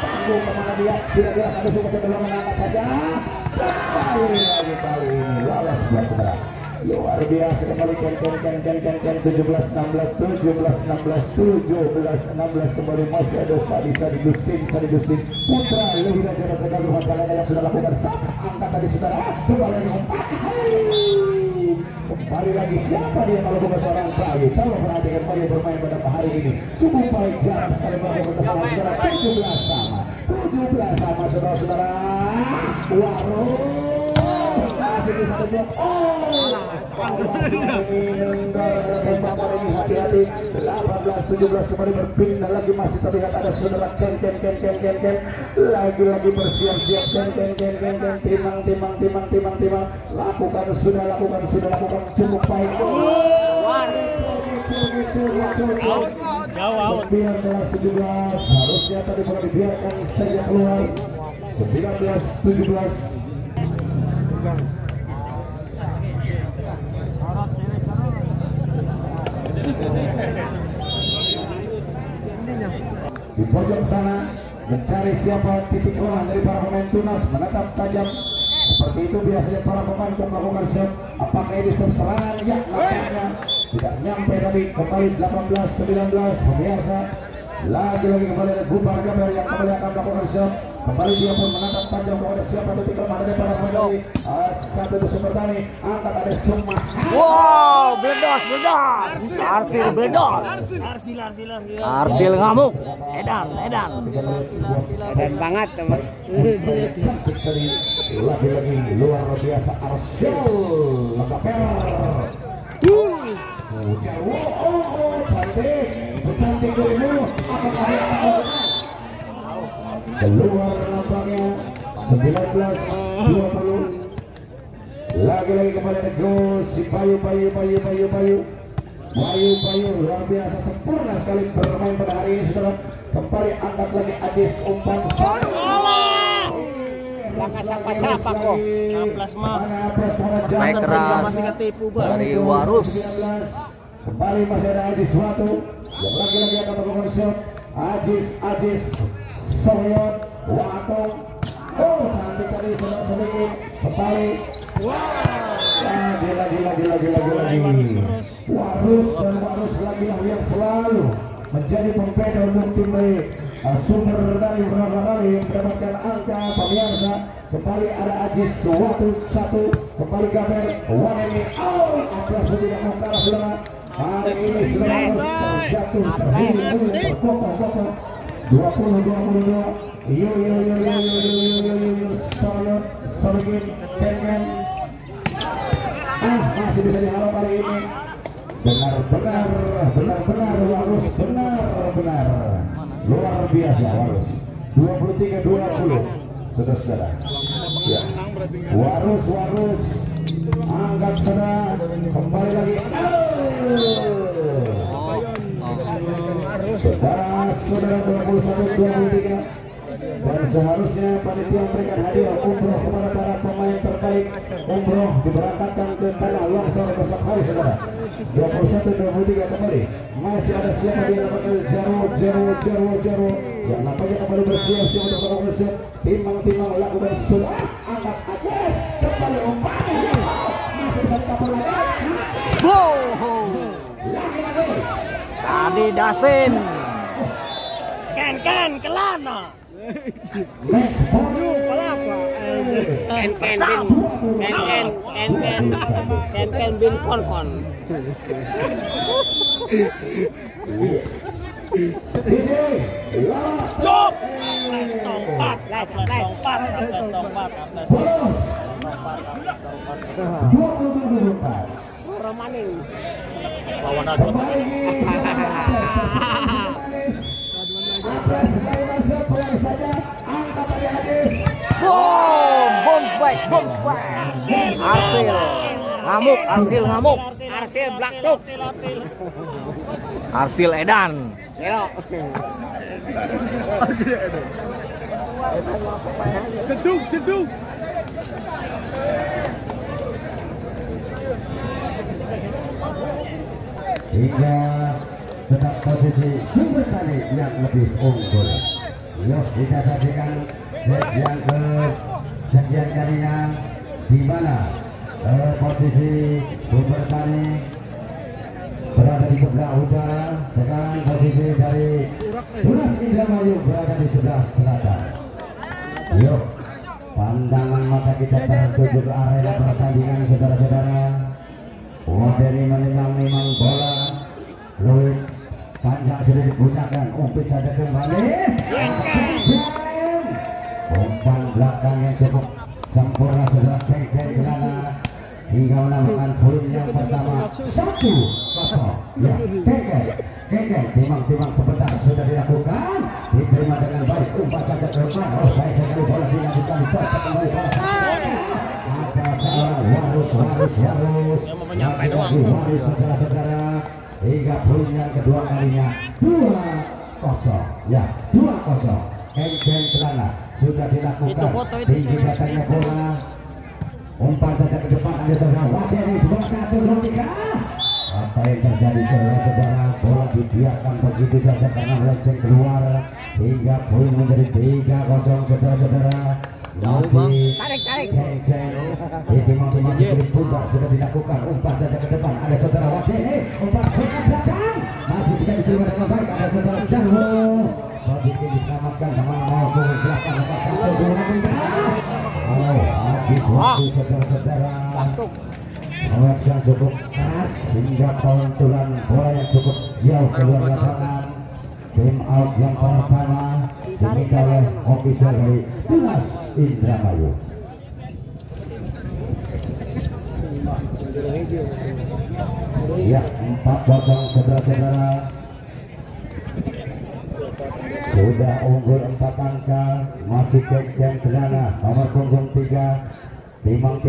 tanggung kemana dia tidak jelas ada suka cenderung mengangkat saja kembali lagi kali ini lolos buat saudara luar biasa kembali Ken 17-16 kembali masih ada Sadi Dustin putra lebih dari tegal rumah tangga yang sudah lakukan sama angkat tadi saudara kembali lagi siapa dia kalau bukan seorang Bayu coba perhatikan Bayu bermain pada hari ini cukup baik jarang sekali melakukan kesalahan saudara 17 sama saudara-saudara masih bisa dibuat. Hati-hati. 18-17 kembali berpindah lagi, masih terlihat ada saudara Ken. Lagi-lagi bersiap-siap Ken. Timang. Lakukan cukup baik. Jauh. Biar 17 harusnya tadi boleh dibiarkan saja keluar. 19-17. Di pojok sana mencari siapa titik lemah dari para pemain Tunas, menatap tajam. Seperti itu biasanya para pemain untuk melakukan shot. Apakah ini serangan? Ya, nampaknya tidak nyampe, tapi kembali 18-19 pemirsa. Lagi-lagi kembali ada Gubar Gaber yang kembali akan melakukan shot. Kembali dia pun menatap tajam kepada siapa titik lemah dari para pemain dari satu musuh bertani. Angkat ada Summa. Wow, bledos. Arsil bledos. Arsil ngamuk. Edan banget teman. Lagi-lagi luar biasa Arsil Legaper. Cantik, secantik dulu. Apakah dia akan keluar nampaknya 19-20. Lagi-lagi kembali ada gol si Bayu luar biasa, sempurna sekali bermain pada hari ini saudara. Kembali angkat lagi Ajis umpan. Siapa kok? Baik keras dari Warus. Kembali masih ada Ajis Watu yang lagi-lagi akan melakukan shot. Ajis Soyot Watu. Cantik tadi sedikit. Kembali. Gila. Warus lagi yang selalu menjadi pembeda untuk tim dari Sumber dari beberapa kali mendapatkan angka pemirsa. Kembali ada Ajis Watu 1, kembali Gaber Wanemi. Amplas tidak mau kalah saudara. Hari ini sudah terjatuh terkokoh 20-22. Soyot Ken. Masih bisa dihalau kali ini. Benar Warus, benar luar biasa Warus. 23-20 saudara. Ya. Warus angkat sana, kembali lagi. Saudara 21-23. Dan seharusnya panitia memberikan hadiah umroh kepada para pemain terbaik. Umroh diberangkatkan ke tanah longsor besok hari saudara. 21-23 kembali. Masih ada siapa di dalam Jaro yang nampaknya kembali bersiap-siap untuk melakukan shot. Timang lakukan sudah. Angkat atas, kembali umpan. Masih bisa dikapal lagi. Lagi. Tadi Dustin. Ken kelana. Ken bin kon. Stop. Lompat. Romaning. Lawan ada. Bounce back. Arsil ngamuk. Arsil blaktuk. Arsil edan. Ceduk. Hingga tetap posisi Sumber tadi yang lebih unggul. Yuk kita saksikan sekian kalinya di mana posisi Sumber tani berada di sebelah utara. Sekarang posisi dari Tunas Indramayu berada di sebelah selatan. Yuk pandangan mata kita tertuju ke arena pertandingan saudara-saudara. Wadeni menimang bola. Luit panjang sudah digunakan, umpit saja kembali. Umpan belakang yang cukup sempurna sudah Ken kelana. hingga menambahkan poin yang pertama 1-0. Ya, Keke, timang sebentar sudah dilakukan, diterima dengan baik, umpan saja ke depan. Oh, saya sekali bola dilanjutkan, dicoba kembali bola. Ada salah Warus saudara-saudara, hingga poin yang kedua kalinya 2-0. Ya, 2-0. Keke Celana sudah dilakukan, tinggi datangnya bola, umpan saja ke depan. Ada saudara Wadeni sebelah 1-2-3. Apa yang terjadi saudara-saudara, bola dibiarkan begitu saja karena melenceng keluar, hingga poin menjadi 3-0 saudara-saudara. Masih Tarik. timang kiri pundak sudah dilakukan, umpan saja ke depan. Ada saudara Wadeni, umpan ke belakang, masih bisa diterima dengan baik. Ada saudara Jarwo, sedikit diselamatkan sama ke belakang. Habis waktu saudara-saudara. Awas yang cukup keras hingga pantulan bola yang cukup jauh keluar lapangan. Tim out yang pertama diminta oleh ofisial dari Tunas Indramayu. Ya, 4-0 saudara-saudara. Sudah unggul 4 angka, masih Keke Celana nomor punggung 3. Timang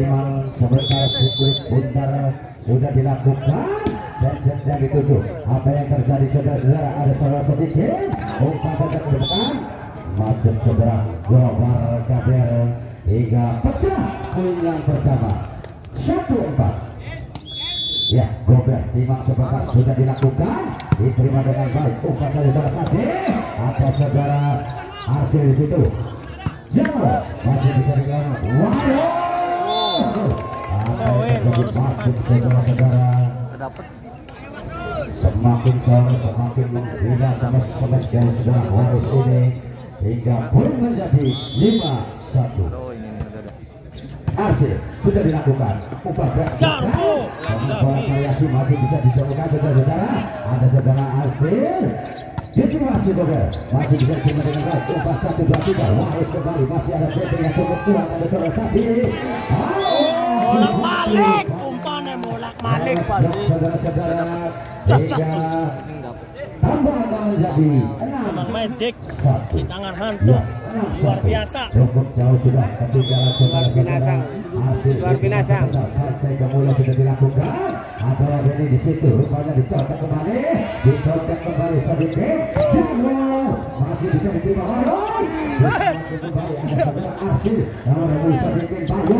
sebentar sedikit bundar sudah dilakukan dan sedang dituju. Apa yang terjadi saudara-saudara, ada salah sedikit, umpan saja ke depan, masuk seberang Gopar Kader hingga pecah poin yang pertama 1-4. Ya, Gopar timang sebentar sudah dilakukan, diterima dengan baik, umpan saja saudara Sade. Apa saudara hasil di situ? Jauh masih bisa dilakukan. Waduh. Masuk saudara-saudara, semakin sore semakin menghina sama saudara Warus ini, hingga poin menjadi 5-1. Hasil sudah dilakukan, upah bola variasi masih bisa dijauhkan saudara-saudara. Ada saudara hasil ditimasi Boger, masih bisa diterima dengan baik, upah 1-2-3. Warus kembali, masih ada PP yang cukup kuat. Ada saudara Sapi, Bolak-balik, umpannya bolak-balik. Saudara-saudara, tambah menjadi 6. Magic 1. di tangan hantu. Luar biasa. Cukup jauh sudah ketinggalan saudara-saudara. Luar binasa. Santai kemudian sudah dilakukan. Ada Wadeni di situ, rupanya dicoba kembali, sedikit. Jauh masih bisa diterima Warus. Kembali ada saudara Arsil yang bisa bikin Bayu.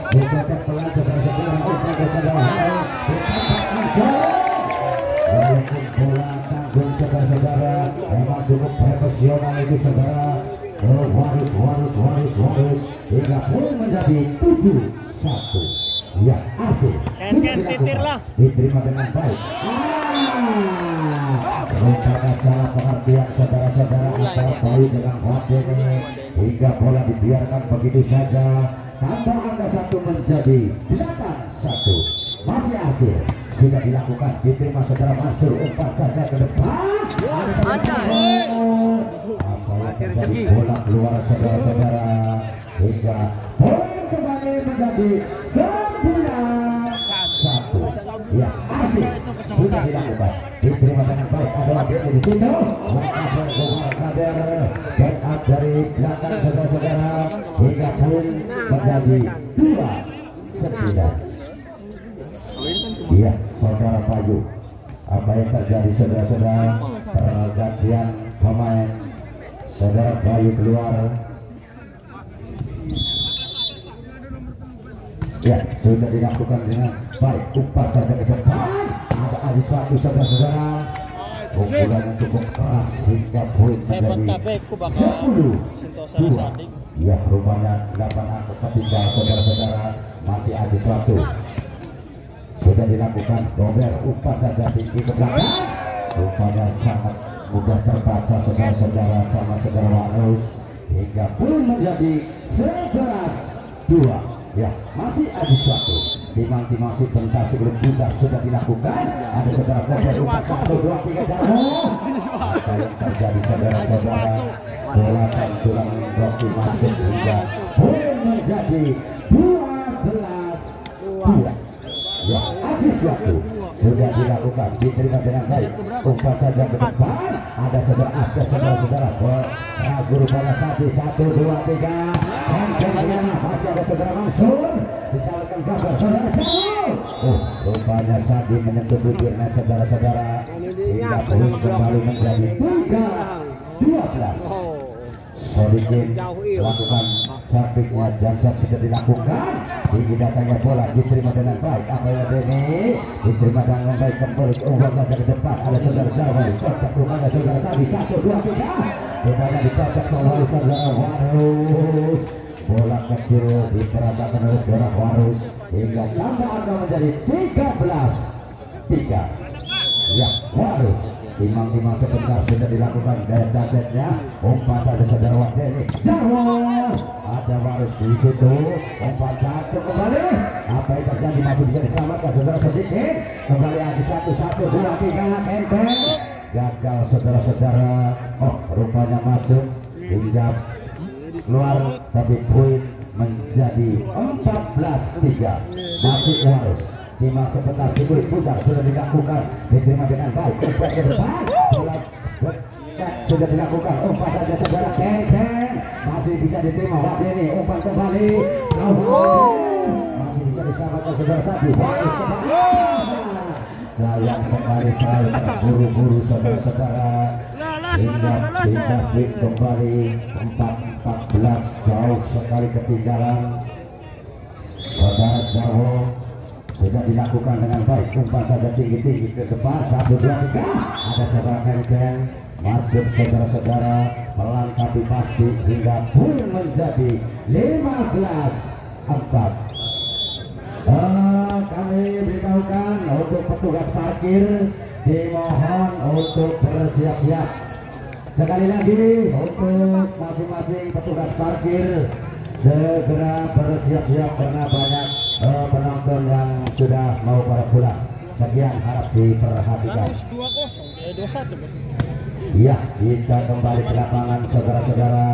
Dicoba pelan saudara-saudara. Walaupun bola tanggung saudara-saudara, memang cukup profesional itu saudara. Warus hingga poin menjadi 7-1. Ya, Arsil Ken titir lah, diterima dengan baik. Rupanya salah pengertian saudara-saudara antara Bayu dengan Wadeni, hingga bola dibiarkan begitu saja. Tambah angka 1 menjadi 8-1. Masih hasil sudah dilakukan, diterima saudara Mansur, umpan saja ke depan. Masih rezeki. Bola keluar saudara-saudara, hingga poin kembali menjadi 9-1. Ya, hasil sudah dilakukan, diterima dengan baik. Ada lagi di situ, Kader backup dari belakang saudara-saudara, hingga poin menjadi 2-9. Iya, saudara Bayu, apa yang terjadi saudara-saudara? Pergantian pemain, saudara Bayu keluar. Ya, sudah dilakukan dengan baik, umpan saja ke depan. Ada Adi satu saudara-saudara, pukulan yang cukup keras hingga poin menjadi 10-2. Ya, rupanya 8 angka ketinggalan saudara-saudara. Masih Adi satu sudah dilakukan, Robert umpan saja tinggi ke belakang, rupanya sangat mudah terbaca saudara-saudara sama saudara Warus, hingga poin menjadi 11-2. Ya, masih ada suatu timang-timang sebentar sebelum bubar sudah dilakukan. Ada saudara Robert umpan 1-2-3 jauh. Apa yang terjadi saudara-saudara? Bola tulang Rocky masuk hingga poin menjadi 12-3. dua. Ya, habis waktu sudah dilakukan, diterima dengan baik. Umpan saja ke depan. Ada saudara-saudara guru pada satu 2 3. Masih ada saudara Mansur. Disalurkan gambar saudara jauh. Rupanya Sadi menyentuh bibirnya saudara-saudara. Hingga poin kembali menjadi 3-12. Sodikin lakukan servisnya dan sudah dilakukan. Tinggi datangnya bola diterima dengan baik. Apa ya Denny? Diterima dengan baik kembali umpan saja ke depan. Ada saudara Jawa cocok rumahnya saudara Sadi 1 2 3. Rupanya dicocok oleh saudara Warus. Bola kecil diperagakan oleh saudara Warus hingga tambah angka menjadi 13-3. Ya, Warus timang-timang sebentar sudah dilakukan gaya casetnya. Umpan saja saudara Wadeni jauh. Ada Warus di situ. Umpan satu kembali. Apa yang terjadi masih bisa diselamatkan saudara sedikit. Kembali lagi 1 2 3. Kenteng gagal saudara-saudara. Rupanya masuk hingga keluar, tapi poin menjadi 14-3. Masih Warus timang sebentar sibuk putar sudah dilakukan, diterima dengan baik. Umpan ke depan, bola sudah dilakukan. Umpan saja saudara Kenteng masih bisa diterima. Wadeni umpan kembali, masih bisa diselamatkan saudara Sadi. Sayang sekali buru-buru saudara-saudara. Hingga kembali 4-14, jauh sekali ketinggalan. Saudara Jawa sudah dilakukan dengan baik. Umpan saja tinggi-tinggi ke depan 1 2 3. Ada saudara Kenteng masuk saudara-saudara, pelan tapi pasti hingga poin menjadi 15-4. Kami beritahukan untuk petugas parkir dimohon untuk bersiap-siap. Sekali lagi untuk masing-masing petugas parkir segera bersiap-siap karena banyak penonton yang sudah mau pada pulang. Sekian harap diperhatikan. 2-1. Iya, kita kembali ke lapangan saudara-saudara.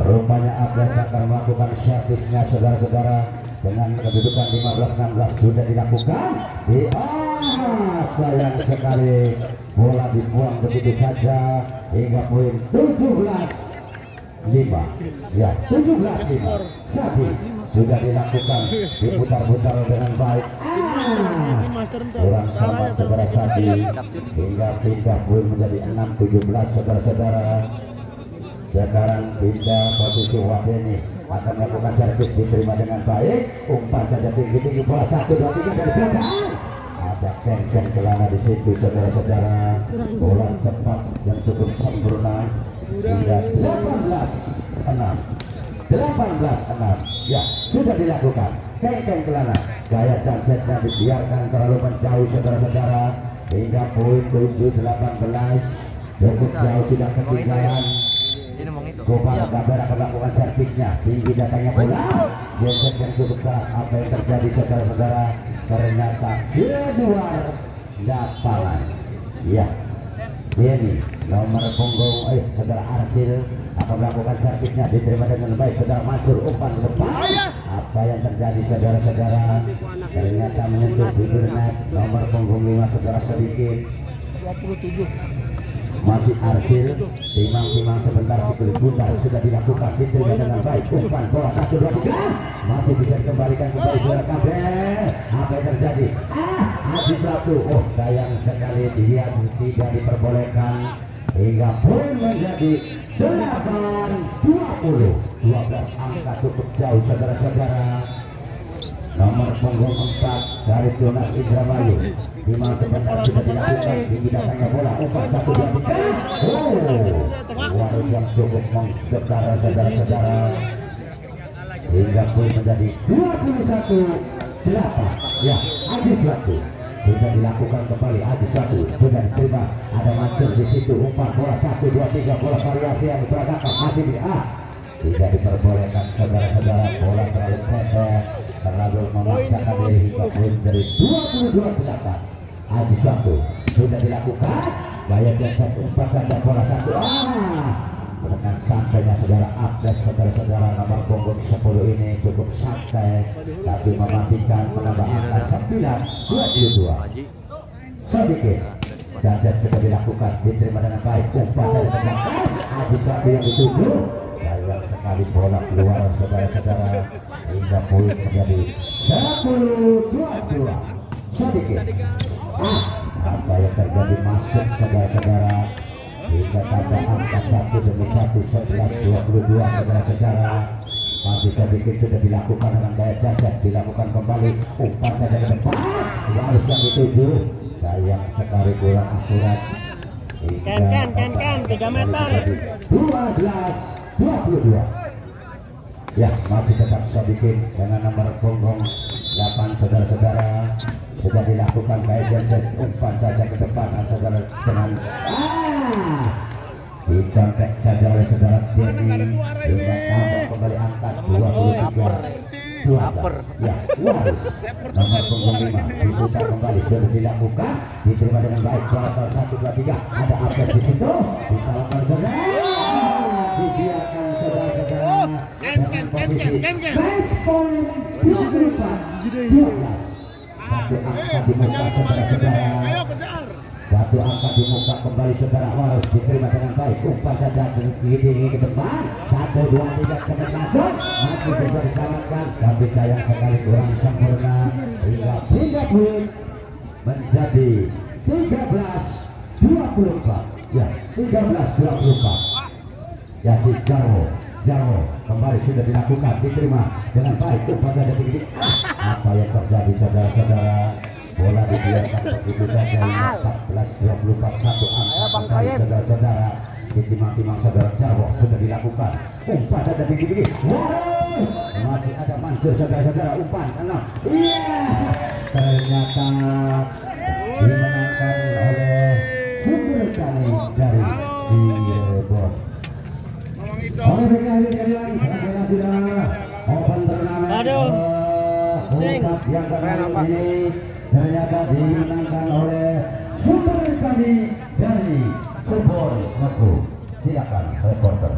Rupanya Abdas akan melakukan servisnya saudara-saudara dengan kedudukan 15-16 sudah dilakukan. Sayang sekali bola dibuang begitu saja hingga poin 17-5. Ya, 17-5. Sadi sudah dilakukan, diputar-putar dengan baik. Kurang sama saudara Sadi hingga pindah poin menjadi 6-17 saudara-saudara. Sekarang pindah posisi Wadeni akan melakukan servis, diterima dengan baik. Umpan saja tinggi-tinggi, bola 1 2 3 dari belakang. Ada Kenteng kelana di situ saudara-saudara. Bola cepat yang cukup sempurna hingga 18-6. Ya, sudah dilakukan. Kenteng kelana, gaya cansetnya dibiarkan terlalu menjauh saudara-saudara hingga poin 7-18. Cukup jauh sudah ketinggalan. Gopal Gaber akan melakukan servisnya, tinggi datangnya bola, geser yang cukup keras. Apa yang terjadi saudara-saudara? Ternyata di luar lapangan. Ya, Denny nomor punggung saudara Arsil akan melakukan servisnya, diterima dengan baik saudara Mansur. Umpan ke depan. Apa yang terjadi saudara-saudara? Ternyata menyentuh bibir net nomor punggung 5 saudara sedikit. 27. Masih Arsil, timang-timang sebentar sekali putar sudah dilakukan, diterima dengan baik. Umpan bola 1 2 3 masih bisa dikembalikan kembali bola kabel. Apa yang terjadi? Habis 1. Sayang sekali dia tidak diperbolehkan hingga poin menjadi 8-20. 12 angka cukup jauh saudara-saudara. Nomor punggung 4 dari Tunas Indramayu. Timang sebentar sudah dilakukan, tinggi datangnya bola. Umpan 1 2 3. Warus yang cukup menggetar saudara-saudara hingga poin menjadi 21-8. Ya, habis waktu sudah dilakukan kembali. Habis waktu sudah diterima. Ada Mansur di situ. Umpan bola 1 2 3. Bola variasi yang diperagakan masih tidak diperbolehkan saudara-saudara. Bola terlalu pendek, terlalu memaksakan diri hingga poin dari 22-8. Habis waktu sudah dilakukan. Gaya yang 1 umpan saja bola 1. dengan santainya saudara Abdes, saudara-saudara nomor punggung 10 ini cukup santai tapi mematikan menambah angka 9-22. Sedikit jajan sudah dilakukan, diterima dengan baik, umpan dari belakang Haji Satu yang dituju, sayang sekali bola keluar saudara-saudara, hingga poin menjadi 10-22. Sedikit apa yang terjadi masuk saudara-saudara hingga tambah angka 1-1, 11-22 saudara-saudara. Masih sedikit sudah dilakukan dengan gaya jajan, dilakukan kembali, umpan saja ke depan, harus yang dituju, sayang sekali bola akurat. Ken 3 meter. 12-22. Ya, masih tetap sedikit dengan nomor punggung 8 saudara-saudara. Sudah dilakukan gaya jajan, umpan saja ke depan saudara dengan dicontek saja oleh saudara Denny hingga tambah kembali angkat 23-12. Ya, Waris nomor punggung 5 diputar kembali, sudah dilakukan, diterima dengan baik, kuartal 1-2-3, ada update di situ, disalahkan saudara, dibiarkan saudara-saudara dengan posisi best point 24-12. Satu angka di muka saudara-saudara, satu angka di muka kembali saudara Waris, diterima dengan baik, umpan saja tinggi ke depan, 1-2-3 cepat masuk, masih bisa diselamatkan tapi sayang sekali kurang sempurna hingga pindah poin menjadi 13-24. Ya, 13-24. ya si Jarwo kembali sudah dilakukan, diterima dengan baik, umpan saja tinggi. Apa yang terjadi saudara-saudara, bola dibiarkan begitu saja hingga 14-24, satu angka kembali saudara-saudara, ditimang-timang saudara Jarwo sudah dilakukan, umpan saja tinggi. Masih ada Mansur saudara-saudara, umpan ternyata dimenangkan oleh Sumber Tani dari Cirebon. Oleh PKI sekali lagi saudara-saudara, open turnamen yang kemarin ini ternyata dimenangkan oleh Sumber Tani dari Cirebon. Silakan reporter.